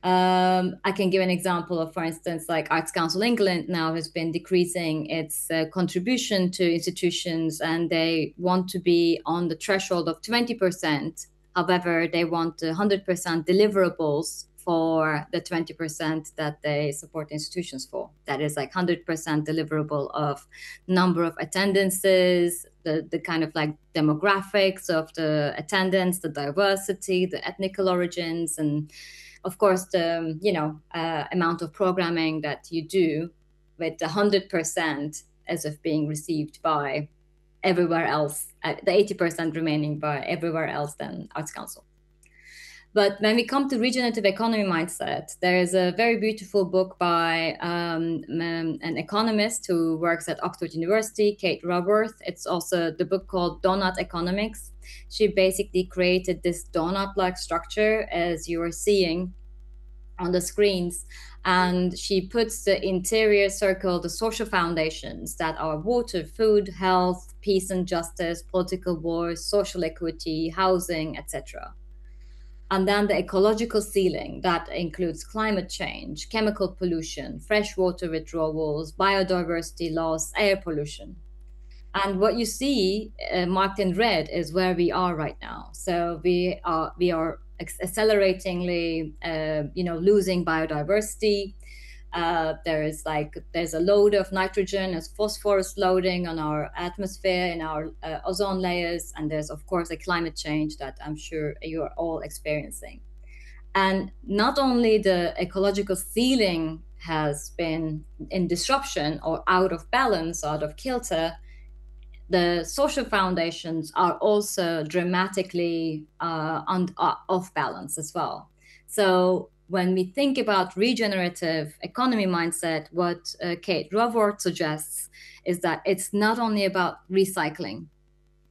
Speaker 2: I can give an example of, for instance, like Arts Council England now has been decreasing its contribution to institutions, and they want to be on the threshold of 20%. However, they want 100% deliverables for the 20% that they support institutions for. That is like 100% deliverable of number of attendances, the kind of like demographics of the attendance, the diversity, the ethnical origins, and of course, the amount of programming that you do, with 100% as of being received by everywhere else, the 80% remaining by everywhere else than Arts Council. But when we come to regenerative economy mindset, there is a very beautiful book by an economist who works at Oxford University, Kate Raworth. It's also the book called Donut Economics. She basically created this donut-like structure, as you are seeing on the screens, and she puts the interior circle, the social foundations that are water, food, health, peace and justice, political wars, social equity, housing, etc. And then the ecological ceiling that includes climate change, chemical pollution, freshwater withdrawals, biodiversity loss, air pollution. And what you see marked in red is where we are right now. So we are acceleratingly, losing biodiversity. There's a load of nitrogen as phosphorus loading on our atmosphere, in our ozone layers, and there's of course a climate change that I'm sure you are all experiencing. And not only the ecological ceiling has been in disruption or out of balance, out of kilter, the social foundations are also dramatically off balance as well. So when we think about regenerative economy mindset, what Kate Raworth suggests is that it's not only about recycling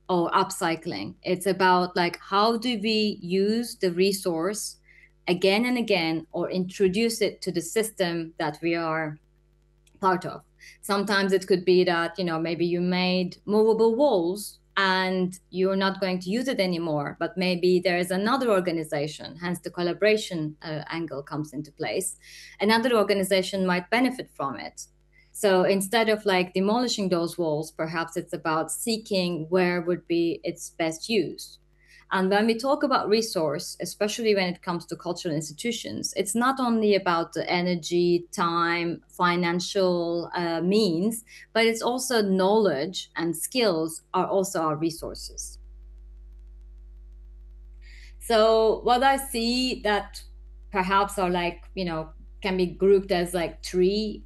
Speaker 2: or upcycling. It's about like, how do we use the resource again and again, or introduce it to the system that we are part of. Sometimes it could be that, maybe you made movable walls and you're not going to use it anymore, but maybe there is another organization, hence the collaboration angle comes into place. Another organization might benefit from it. So instead of like demolishing those walls, perhaps it's about seeking where would be its best use. And when we talk about resource, especially when it comes to cultural institutions, it's not only about the energy, time, financial means, but it's also knowledge and skills are also our resources. So what I see that perhaps are like, can be grouped as like three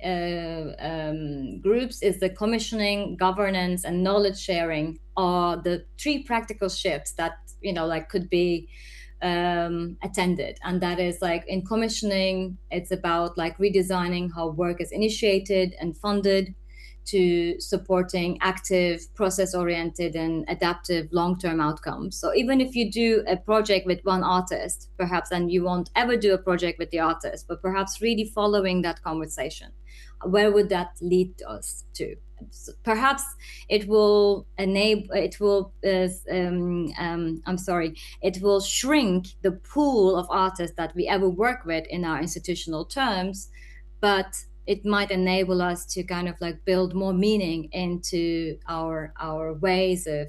Speaker 2: groups is the commissioning, governance, and knowledge sharing are the three practical shifts that, could be attended. And that is like in commissioning, it's about like redesigning how work is initiated and funded, to supporting active, process-oriented, and adaptive long-term outcomes. So even if you do a project with one artist, perhaps, and you won't ever do a project with the artist, but perhaps really following that conversation, where would that lead us to? Perhaps it will enable, it will shrink the pool of artists that we ever work with in our institutional terms, but it might enable us to kind of like build more meaning into our ways of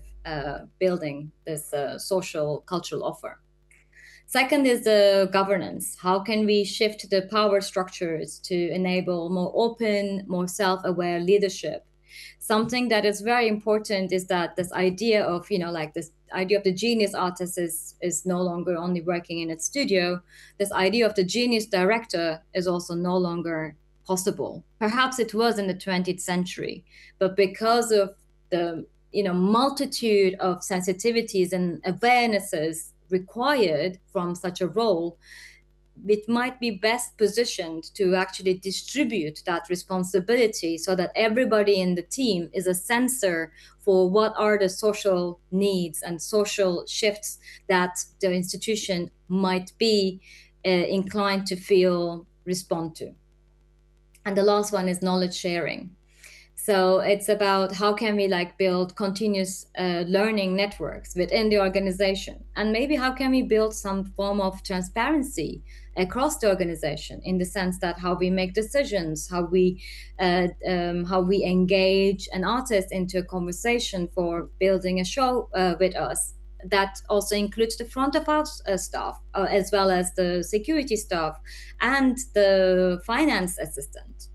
Speaker 2: building this social cultural offer. Second is the governance. How can we shift the power structures to enable more open, more self-aware leadership? Something that is very important is that this idea of, this idea of the genius artist is no longer only working in its studio. This idea of the genius director is also no longer possible. Perhaps it was in the 20th century, but because of the multitude of sensitivities and awarenesses required from such a role, it might be best positioned to actually distribute that responsibility so that everybody in the team is a sensor for what are the social needs and social shifts that the institution might be inclined to respond to. And the last one is knowledge sharing. So it's about how can we build continuous learning networks within the organization, and maybe how can we build some form of transparency across the organization, in the sense that how we make decisions, how we engage an artist into a conversation for building a show with us. That also includes the front of house staff, as well as the security staff and the finance assistant.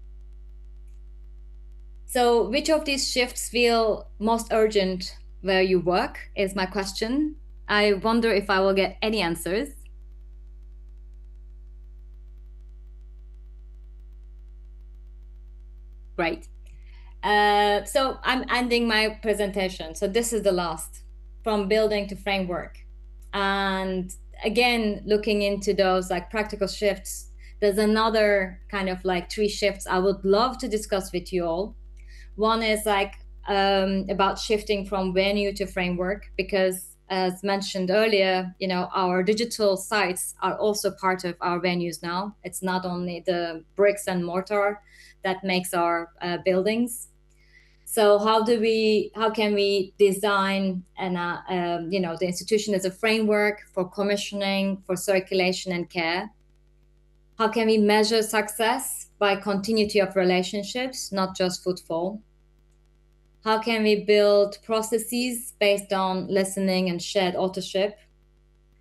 Speaker 2: So which of these shifts feel most urgent where you work is my question. I wonder if I will get any answers. Great. So I'm ending my presentation. So this is the last, from building to framework. And again, looking into those practical shifts, there's another kind of three shifts I would love to discuss with you all. One is about shifting from venue to framework, because as mentioned earlier, our digital sites are also part of our venues now. It's not only the bricks and mortar that makes our buildings. So how can we design the institution as a framework for commissioning, for circulation and care? How can we measure success by continuity of relationships, not just footfall? How can we build processes based on listening and shared authorship?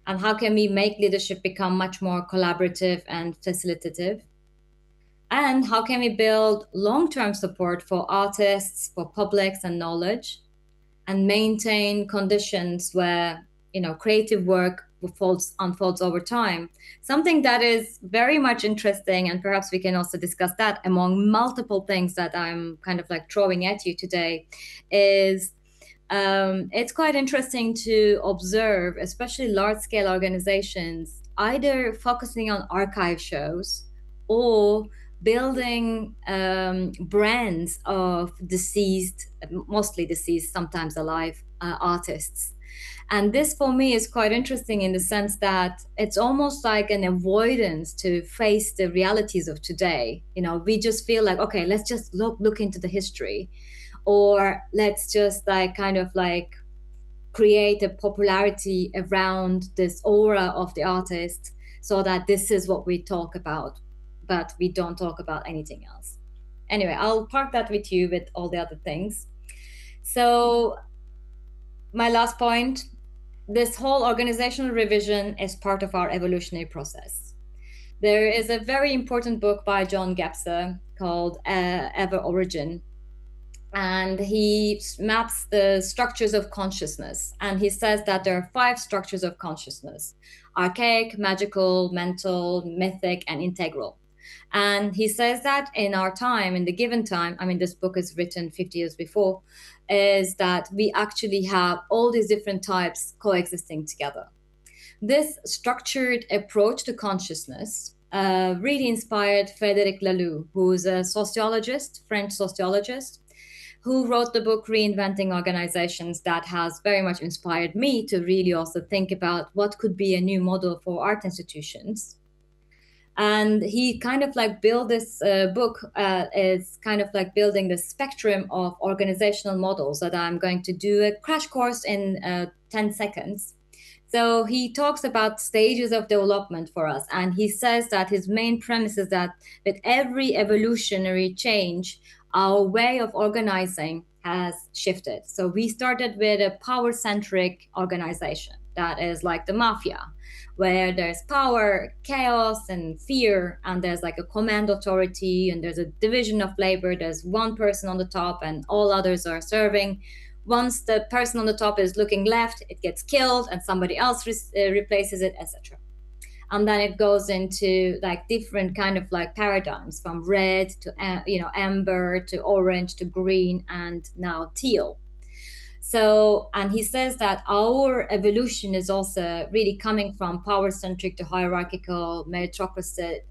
Speaker 2: And how can we make leadership become much more collaborative and facilitative? And how can we build long-term support for artists, for publics and knowledge, and maintain conditions where creative work unfolds over time. Something that is very much interesting, and perhaps we can also discuss that among multiple things that I'm kind of like throwing at you today, is it's quite interesting to observe, especially large-scale organizations, either focusing on archive shows or building brands of mostly deceased, sometimes alive artists. And this for me is quite interesting in the sense that it's almost like an avoidance to face the realities of today. We just feel like, okay, let's just look into the history, or let's just create a popularity around this aura of the artist so that this is what we talk about, but we don't talk about anything else. Anyway, I'll park that with you with all the other things. So my last point, this whole organizational revision is part of our evolutionary process. There is a very important book by John Gebser called Ever Origin, and he maps the structures of consciousness. And he says that there are 5 structures of consciousness: archaic, magical, mental, mythic, and integral. And he says that in our time, in the given time, this book is written 50 years before, is that we actually have all these different types coexisting together. This structured approach to consciousness really inspired Frédéric Laloux, who's a sociologist, French sociologist, who wrote the book Reinventing Organizations, that has very much inspired me to really also think about what could be a new model for art institutions. And he kind of built this book is kind of building the spectrum of organizational models that I'm going to do a crash course in 10 seconds. So he talks about stages of development for us. And he says that his main premise is that with every evolutionary change, our way of organizing has shifted. So we started with a power-centric organization that is like the mafia, where there's power, chaos, and fear, and there's a command authority, and there's a division of labor. There's one person on the top, and all others are serving. Once the person on the top is looking left, it gets killed, and somebody else replaces it, etc. And then it goes into different kind of paradigms, from red to amber to orange to green and now teal. So, and he says that our evolution is also really coming from power-centric to hierarchical, meritocracy,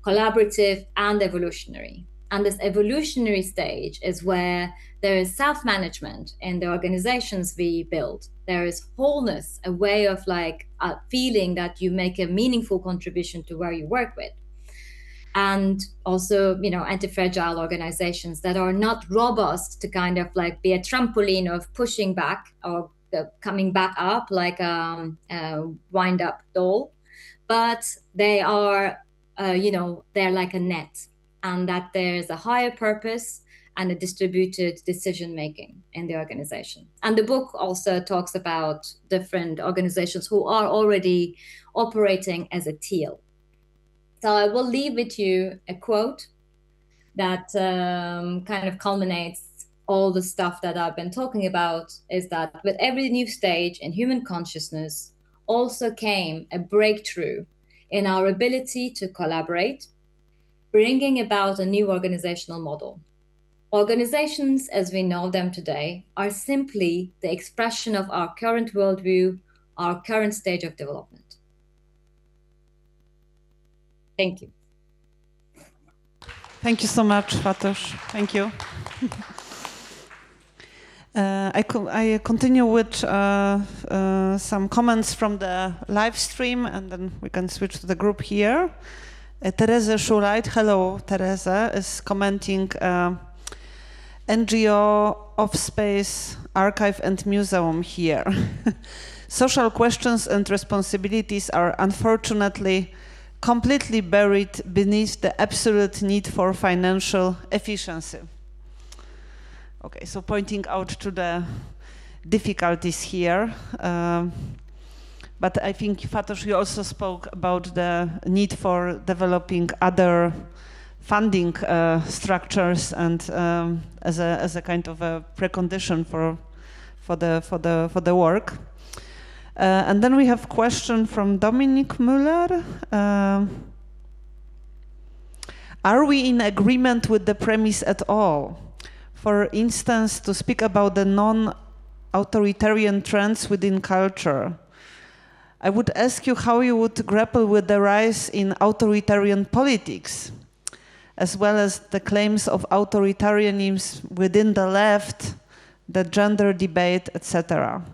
Speaker 2: collaborative, and evolutionary. And this evolutionary stage is where there is self-management in the organizations we build. There is wholeness, a way of feeling that you make a meaningful contribution to where you work with. And also, anti-fragile organizations that are not robust to kind of be a trampoline of pushing back or coming back up like a wind-up doll, but they are, they're like a net, and that there's a higher purpose and a distributed decision-making in the organization. And the book also talks about different organizations who are already operating as a teal. So I will leave with you a quote that kind of culminates all the stuff that I've been talking about, is that with every new stage in human consciousness also came a breakthrough in our ability to collaborate, bringing about a new organizational model. Organizations as we know them today are simply the expression of our current worldview, our current stage of development. Thank you.
Speaker 1: Thank you so much, Fatoş. Thank you. I continue with some comments from the live stream, and then we can switch to the group here. Teresa Schuleit, hello, Teresa, is commenting NGO, Offspace, Archive and Museum here. Social questions and responsibilities are unfortunately completely buried beneath the absolute need for financial efficiency. Okay, so pointing out to the difficulties here. But I think, Fatoş, you also spoke about the need for developing other funding structures and as a kind of a precondition for the work. And then we have question from Dominic Müller. Are we in agreement with the premise at all? For instance, to speak about the non-authoritarian trends within culture, I would ask you how you would grapple with the rise in authoritarian politics, as well as the claims of authoritarianism within the left, the gender debate, etc.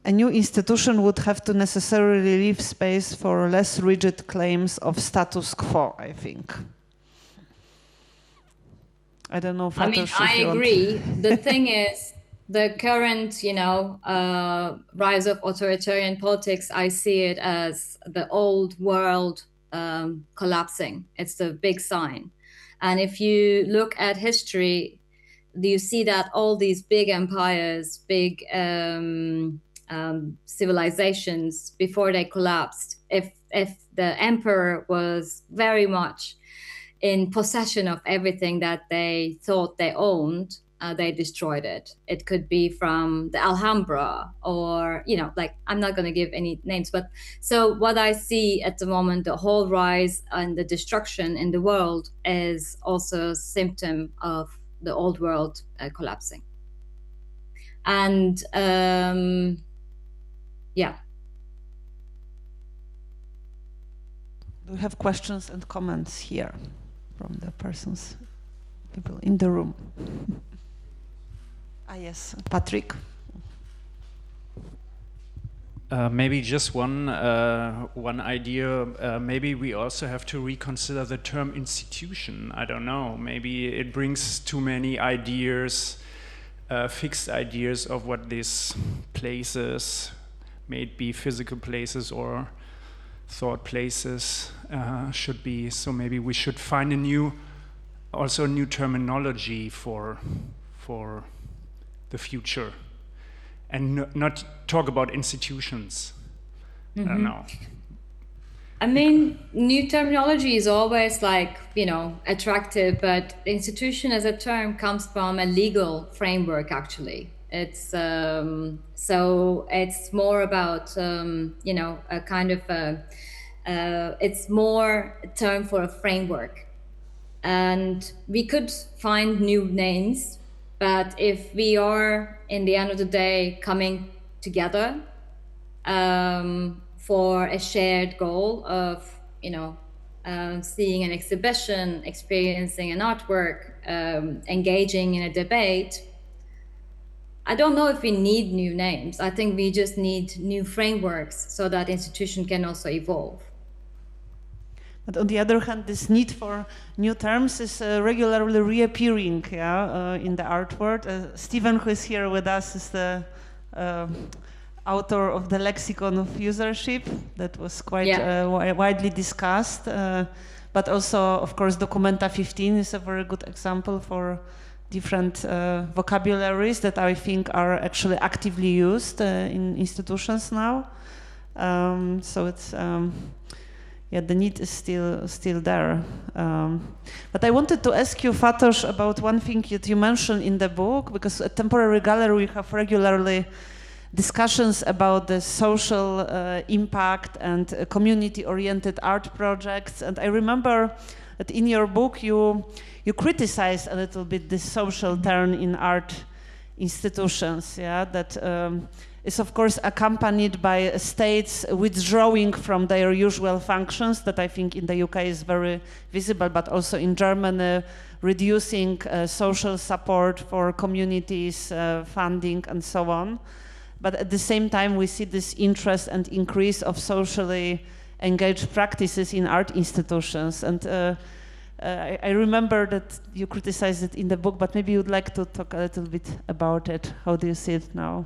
Speaker 1: A new institution would have to necessarily leave space for less rigid claims of status quo, I think. I don't know, Fatoş,
Speaker 2: I agree. The thing is, the current, rise of authoritarian politics, I see it as the old world collapsing. It's the big sign. And if you look at history, you see that all these big empires, big civilizations, before they collapsed, if the emperor was very much in possession of everything that they thought they owned, they destroyed it. It could be from the Alhambra or, I'm not going to give any names, but so what I see at the moment, the whole rise and the destruction in the world is also a symptom of the old world collapsing. And yeah.
Speaker 1: Do we have questions and comments here from the people in the room? Yes, Patrick.
Speaker 5: Maybe just one idea. Maybe we also have to reconsider the term institution. I don't know. Maybe it brings too many ideas, fixed ideas of what these places, may it be physical places or thought places, should be. So maybe we should find a new terminology for the future, and not talk about institutions.
Speaker 2: Mm-hmm.
Speaker 5: I don't know.
Speaker 2: I mean, new terminology is always attractive, but institution as a term comes from a legal framework, actually. It's so it's more about a kind of it's more a term for a framework, and we could find new names. But if we are, in the end of the day, coming together for a shared goal of, seeing an exhibition, experiencing an artwork, engaging in a debate, I don't know if we need new names. I think we just need new frameworks so that institution can also evolve.
Speaker 1: But on the other hand, this need for new terms is regularly reappearing in the art world. Stephen, who is here with us, is the author of the Lexicon of Usership that was quite widely discussed. But also, of course, Documenta 15 is a very good example for different vocabularies that I think are actually actively used in institutions now. So it's... the need is still there. But I wanted to ask you, Fatoş, about one thing that you mentioned in the book, because at Temporary Gallery we have regularly discussions about the social impact and community-oriented art projects. And I remember that in your book you criticized a little bit this social turn in art institutions, that is of course accompanied by states withdrawing from their usual functions, that I think in the UK is very visible, but also in Germany, reducing social support for communities, funding and so on. But at the same time we see this interest and increase of socially engaged practices in art institutions. And I remember that you criticized it in the book, but maybe you'd like to talk a little bit about it. How do you see it now?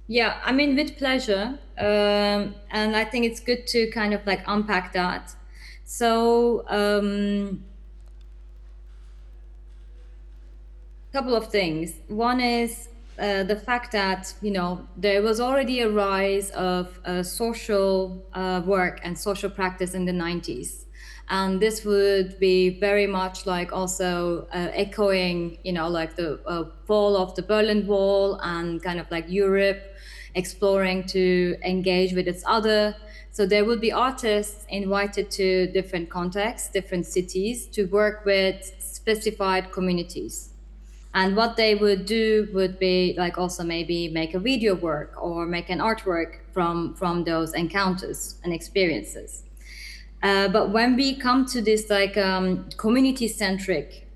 Speaker 2: Yeah, I mean, with pleasure. And I think it's good to kind of unpack that. So, couple of things. One is the fact that, there was already a rise of social work and social practice in the 90s. And this would be very much like also echoing, like the fall of the Berlin Wall and kind of like Europe exploring to engage with its other. So there would be artists invited to different contexts, different cities, to work with specified communities. And what they would do would be like also maybe make a video work or make an artwork from those encounters and experiences. But when we come to this like community-centric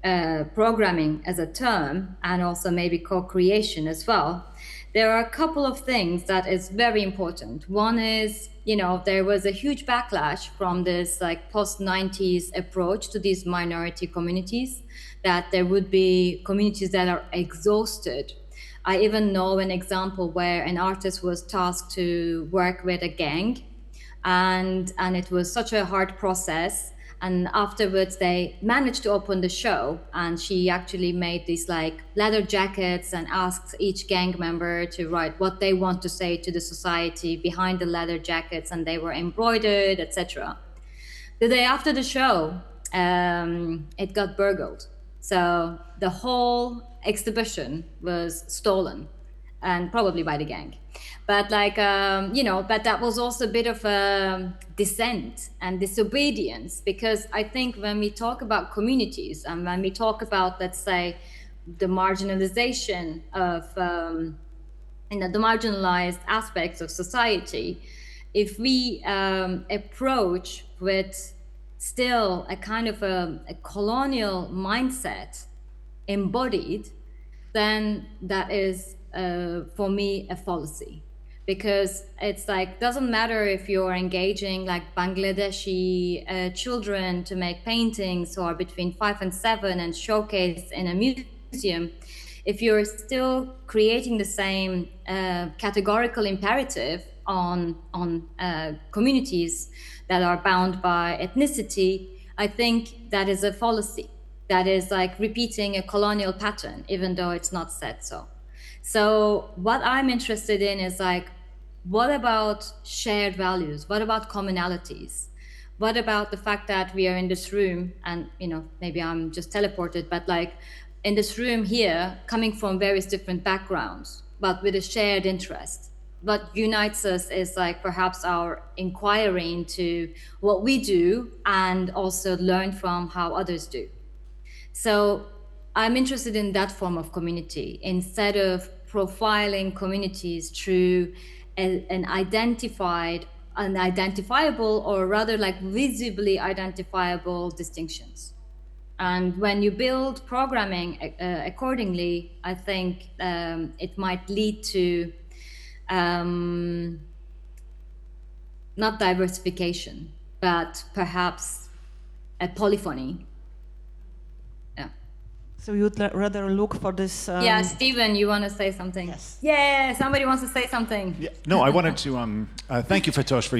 Speaker 2: programming as a term, and also maybe co-creation as well, there are a couple of things that is very important. One is, there was a huge backlash from this like post-90s approach to these minority communities, that there would be communities that are exhausted. I even know an example where an artist was tasked to work with a gang, and it was such a hard process. And afterwards they managed to open the show, and she actually made these like leather jackets and asked each gang member to write what they want to say to the society behind the leather jackets, and they were embroidered, etc. The day after the show, it got burgled. So the whole exhibition was stolen, and probably by the gang. But like, but that was also a bit of a dissent and disobedience, because I think when we talk about communities and when we talk about, let's say, the marginalization of, the marginalized aspects of society, if we approach with still a kind of a colonial mindset embodied, then that is, for me, a fallacy. Because it's like, doesn't matter if you're engaging like Bangladeshi children to make paintings who are between 5 and 7 and showcased in a museum, if you're still creating the same categorical imperative on communities that are bound by ethnicity, I think that is a fallacy. That is like repeating a colonial pattern, even though it's not said so. So what I'm interested in is like, what about shared values? What about commonalities? What about the fact that we are in this room, and maybe I'm just teleported, but like in this room here, coming from various different backgrounds, but with a shared interest. What unites us is like perhaps our inquiry into what we do and also learn from how others do. So I'm interested in that form of community, instead of profiling communities through an identifiable, or rather like visibly identifiable distinctions. And when you build programming accordingly, I think it might lead to not diversification, but perhaps a polyphony.
Speaker 1: So you'd rather look for this...
Speaker 2: Yeah, Stephen, you want to say something?
Speaker 1: Yes.
Speaker 2: Yeah, somebody wants to say something.
Speaker 6: Yeah. No, I wanted to thank you, Fatoş, for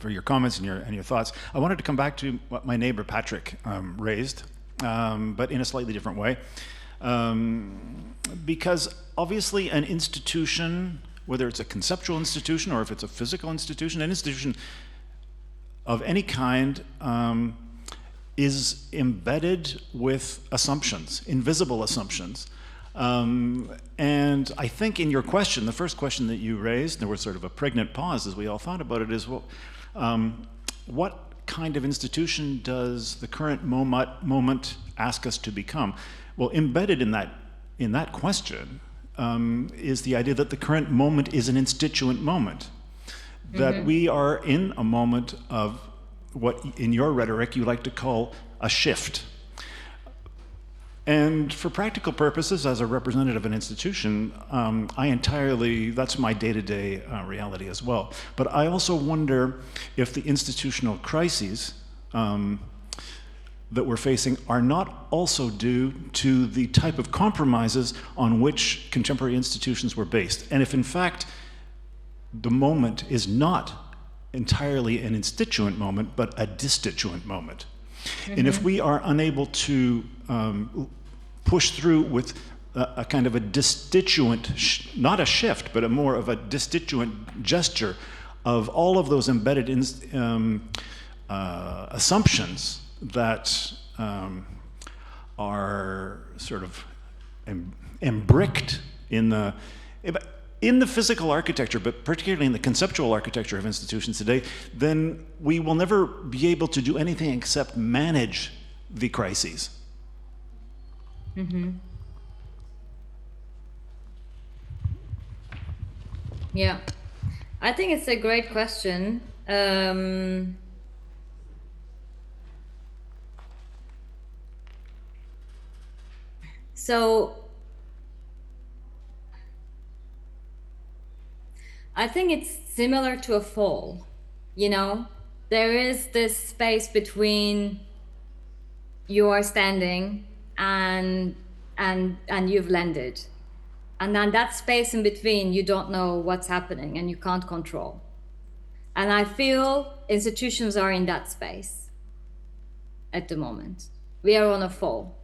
Speaker 6: your comments and your thoughts. I wanted to come back to what my neighbor Patrick raised, but in a slightly different way, because obviously an institution, whether it's a conceptual institution or if it's a physical institution, an institution of any kind is embedded with assumptions, invisible assumptions. And I think in your question, the first question that you raised, there was sort of a pregnant pause as we all thought about it, is well, what kind of institution does the current moment ask us to become? Well, embedded in that question is the idea that the current moment is an instituent moment, that we are in a moment of what in your rhetoric you like to call a shift. And for practical purposes, as a representative of an institution, that's my day-to-day reality as well. But I also wonder if the institutional crises that we're facing are not also due to the type of compromises on which contemporary institutions were based. And if in fact the moment is not entirely an instituent moment, but a destituent moment. And if we are unable to push through with a kind of a destituent, not a shift, but a more of a destituent gesture of all of those embedded assumptions that are sort of embricked in the physical architecture, but particularly in the conceptual architecture of institutions today, then we will never be able to do anything except manage the crises.
Speaker 2: Mm-hmm. Yeah, I think it's a great question. So I think it's similar to a fall, you know? There is this space between you are standing and you've landed. And then that space in between, you don't know what's happening and you can't control. And I feel institutions are in that space at the moment. We are on a fall.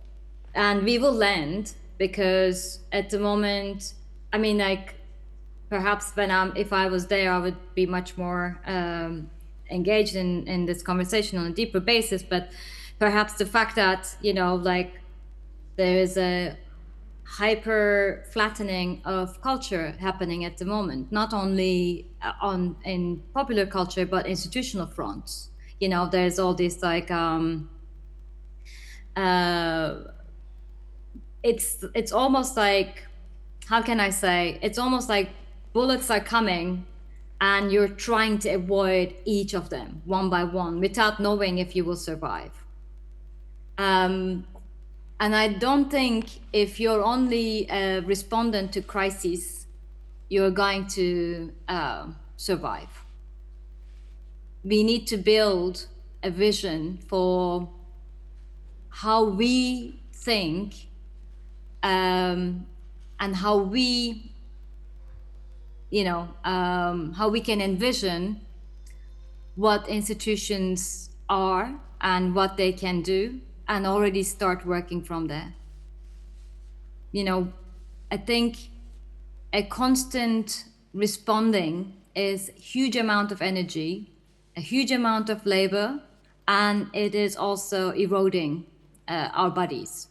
Speaker 2: And we will land because at the moment, I mean, like, perhaps if I was there, I would be much more engaged in this conversation on a deeper basis. But perhaps the fact that, you know, like, there is a hyper flattening of culture happening at the moment, not only in popular culture, but institutional fronts. You know, there's all this like, it's almost like, how can I say? It's almost like bullets are coming and you're trying to avoid each of them one by one without knowing if you will survive. And I don't think if you're only a respondent to crises, you're going to survive. We need to build a vision for how we think and how we, you know, how we can envision what institutions are and what they can do, and already start working from there. You know, I think a constant responding is a huge amount of energy, a huge amount of labor, and it is also eroding our bodies.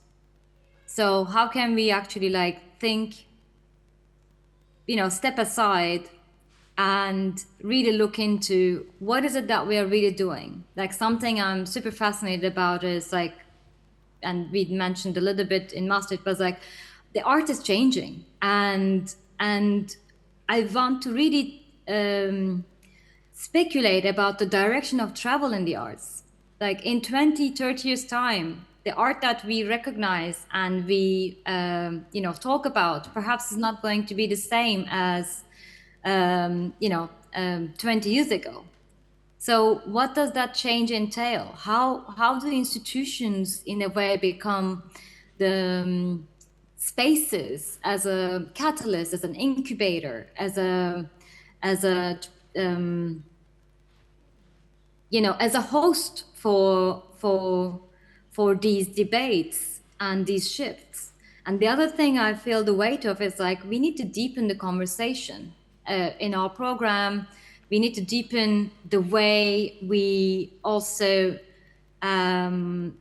Speaker 2: So how can we actually like think, you know, step aside and really look into what is it that we are really doing? Like, something I'm super fascinated about is like, and we mentioned a little bit in Maastricht, but like the art is changing, and I want to really speculate about the direction of travel in the arts. Like in 20-30 years time, the art that we recognize and we you know, talk about perhaps is not going to be the same as 20 years ago. So what does that change entail? How do institutions in a way become the spaces as a catalyst, as an incubator, as a host for these debates and these shifts? And the other thing I feel the weight of is like, we need to deepen the conversation in our program. We need to deepen the way we also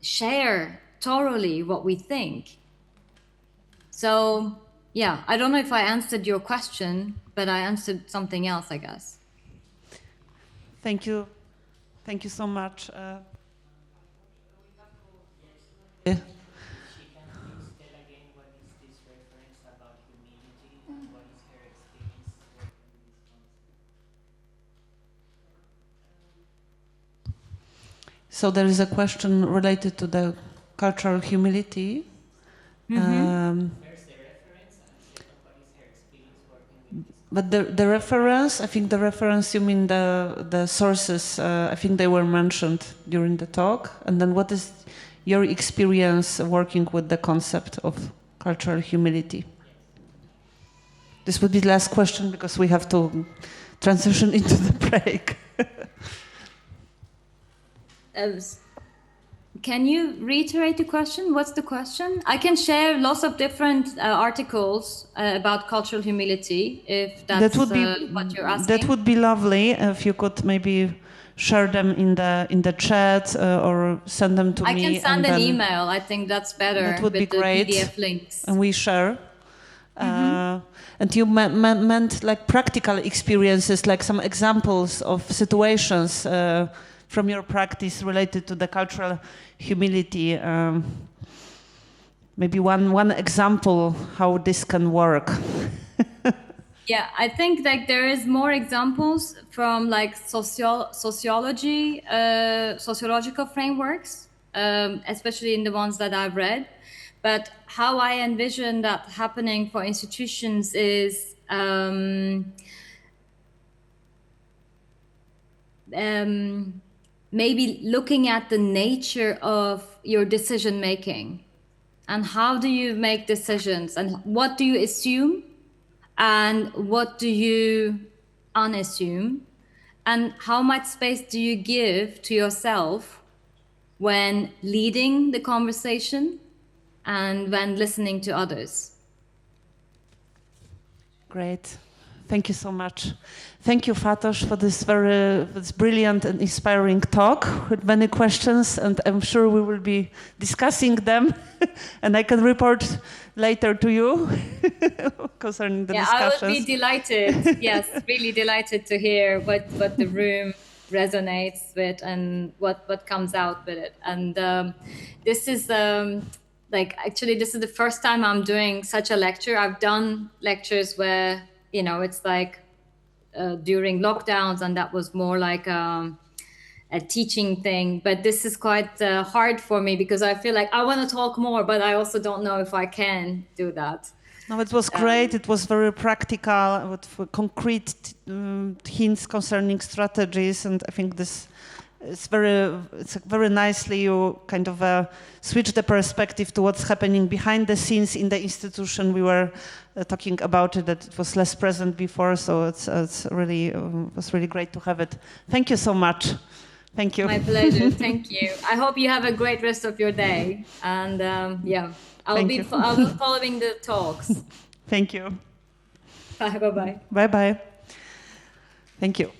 Speaker 2: share thoroughly what we think. So, yeah, I don't know if I answered your question, but I answered something else, I guess.
Speaker 1: Thank you. Thank you so much. So there is a question related to the cultural humility.
Speaker 2: Mm-hmm.
Speaker 1: But the reference, I think the reference, you mean the sources, I think they were mentioned during the talk. And then what is your experience working with the concept of cultural humility? This would be the last question because we have to transition into the break.
Speaker 2: Can you reiterate the question? What's the question? I can share lots of different articles about cultural humility, if that's what you're asking.
Speaker 1: That would be lovely if you could maybe share them in the chat or send them to me.
Speaker 2: I can send an email. I think that's better.
Speaker 1: That would
Speaker 2: with
Speaker 1: be great.
Speaker 2: The PDF links.
Speaker 1: And we share. And you meant like practical experiences, like some examples of situations from your practice related to the cultural humility. Maybe one example how this can work.
Speaker 2: Yeah, I think like there is more examples from like sociological frameworks, especially in the ones that I've read. But how I envision that happening for institutions is maybe looking at the nature of your decision making and how do you make decisions and what do you assume and what do you unassume and how much space do you give to yourself when leading the conversation and when listening to others.
Speaker 1: Great. Thank you so much. Thank you, Fatoş, for this brilliant and inspiring talk with many questions, and I'm sure we will be discussing them, and I can report later to you concerning the discussions.
Speaker 2: I would be delighted. Yes, really delighted to hear what the room resonates with and what comes out with it. And this is actually this is the first time I'm doing such a lecture. I've done lectures where it's like during lockdowns, and that was more like a teaching thing. But this is quite hard for me because I feel like I want to talk more, but I also don't know if I can do that.
Speaker 1: No, it was great. It was very practical, with concrete hints concerning strategies, and I think this. It's very nicely you kind of switch the perspective to what's happening behind the scenes in the institution. We were talking about it, that it was less present before, so it's really was really great to have it. Thank you so much. Thank you.
Speaker 2: My pleasure. Thank you. I hope you have a great rest of your day, and I'll be following the talks.
Speaker 1: Thank you.
Speaker 2: Bye bye.
Speaker 1: Bye bye. Thank you.